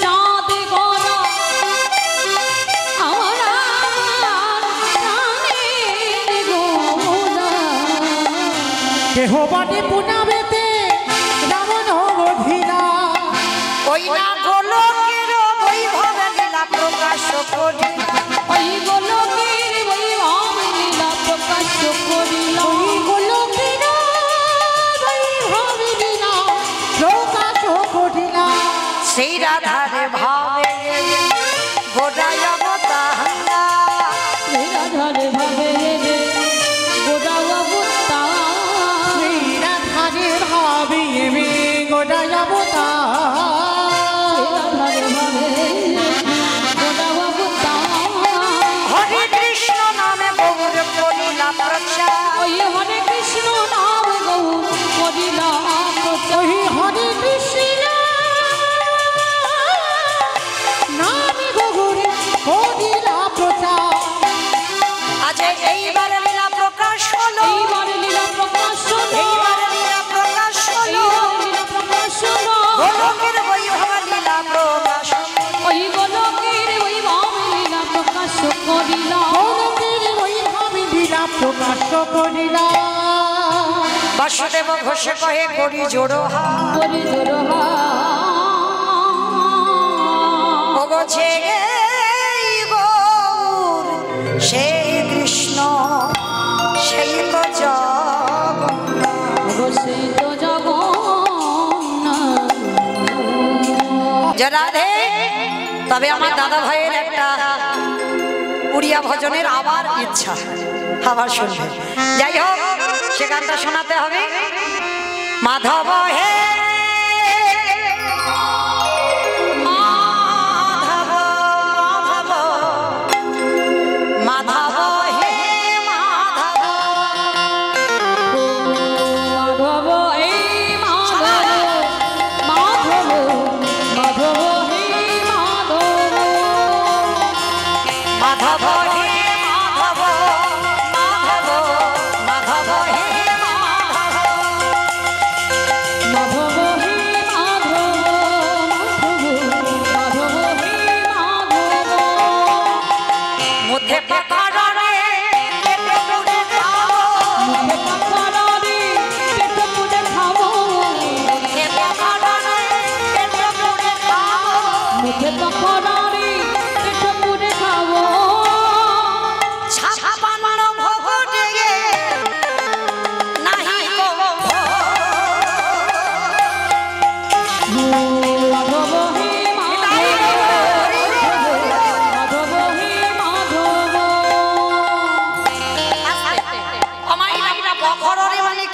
Speaker 2: চাঁদ গড়া আমার প্রাণের গোনা
Speaker 3: কেহ বাটে পুনাবেতে রাবণ বধিলা,
Speaker 1: ওই না গোলকের বৈভব লীলা প্রকাশ করি,
Speaker 2: ওই গোলকের বৈভব লীলা প্রকাশ করিল,
Speaker 3: ওই গোলকের বৈভব লীলা প্রকাশ করিলা,
Speaker 1: সেই রাধারে ভাবে গোড়ায় অবতারা,
Speaker 2: রাধারে ভাবে গোড়া অবতা
Speaker 3: সেই রাধারে ভাবিয়ে মে গোটায় অবতার,
Speaker 2: রাধারে ভাবে গোড়া অবতা
Speaker 1: হরে কৃষ্ণ নামে গৌর করিলা প্রচার,
Speaker 2: ওই হরে কৃষ্ণ নাম গৌর করিলা
Speaker 3: ওই হরে কৃষ্ণ নামে গৌরে করিলা প্রচার,
Speaker 1: আজ এইবার লীলা প্রকাশ হলো,
Speaker 2: এইবার লীলা প্রকাশ হলো,
Speaker 1: এইবার লীলা প্রকাশ হলো,
Speaker 2: এইবার লীলা প্রকাশ হলো,
Speaker 1: গোলকের বৈভব লীলা প্রকাশ হলো।
Speaker 2: ওই গোলকের বৈভব লীলা প্রকাশ করিলা,
Speaker 3: গোলকের বৈভব লীলা প্রকাশ করিলা,
Speaker 1: বাসুদেব ঘোষে কহে করি জোড়ো হাত,
Speaker 2: করি জোড়হা
Speaker 1: ওগোছে এই গৌর সেই কৃষ্ণ সেই তো জগন্নাথ।
Speaker 2: বসে তো জগন্নাথ
Speaker 1: যে রাধে। তবে আমার দাদা ভাইয়ের একটা উড়িয়া ভজনের আবার ইচ্ছা, আবার শুনবে। যাই হোক, সে গানটা শোনাতে হবে। মাধব হে মাধব মাধব মাধব হে মাধব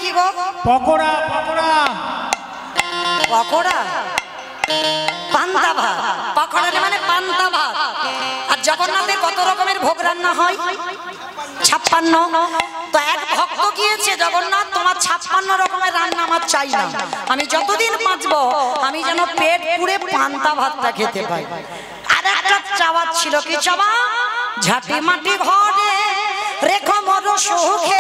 Speaker 1: কি গো?
Speaker 3: পকোড়া পকোড়া
Speaker 1: পকোড়া, পান্তা ভাত। পকোড়া মানে পান্তা ভাত। আর জগন্নাথে কত রকমের ভোগ রান্না হয়? 56। তো এক ভক্ত গিয়েছে, জগন্নাথ তোমার 56 রকমের রান্না আমার চাই না, আমি যতদিন বাঁচবো আমি যেন পেট পুড়ে পান্তা ভাতটা খেতে পাই। আর একটা চাওয়া ছিল, কি চাওয়া? ঝাঁটি মাটি ঘরে রেখো মোর সুখে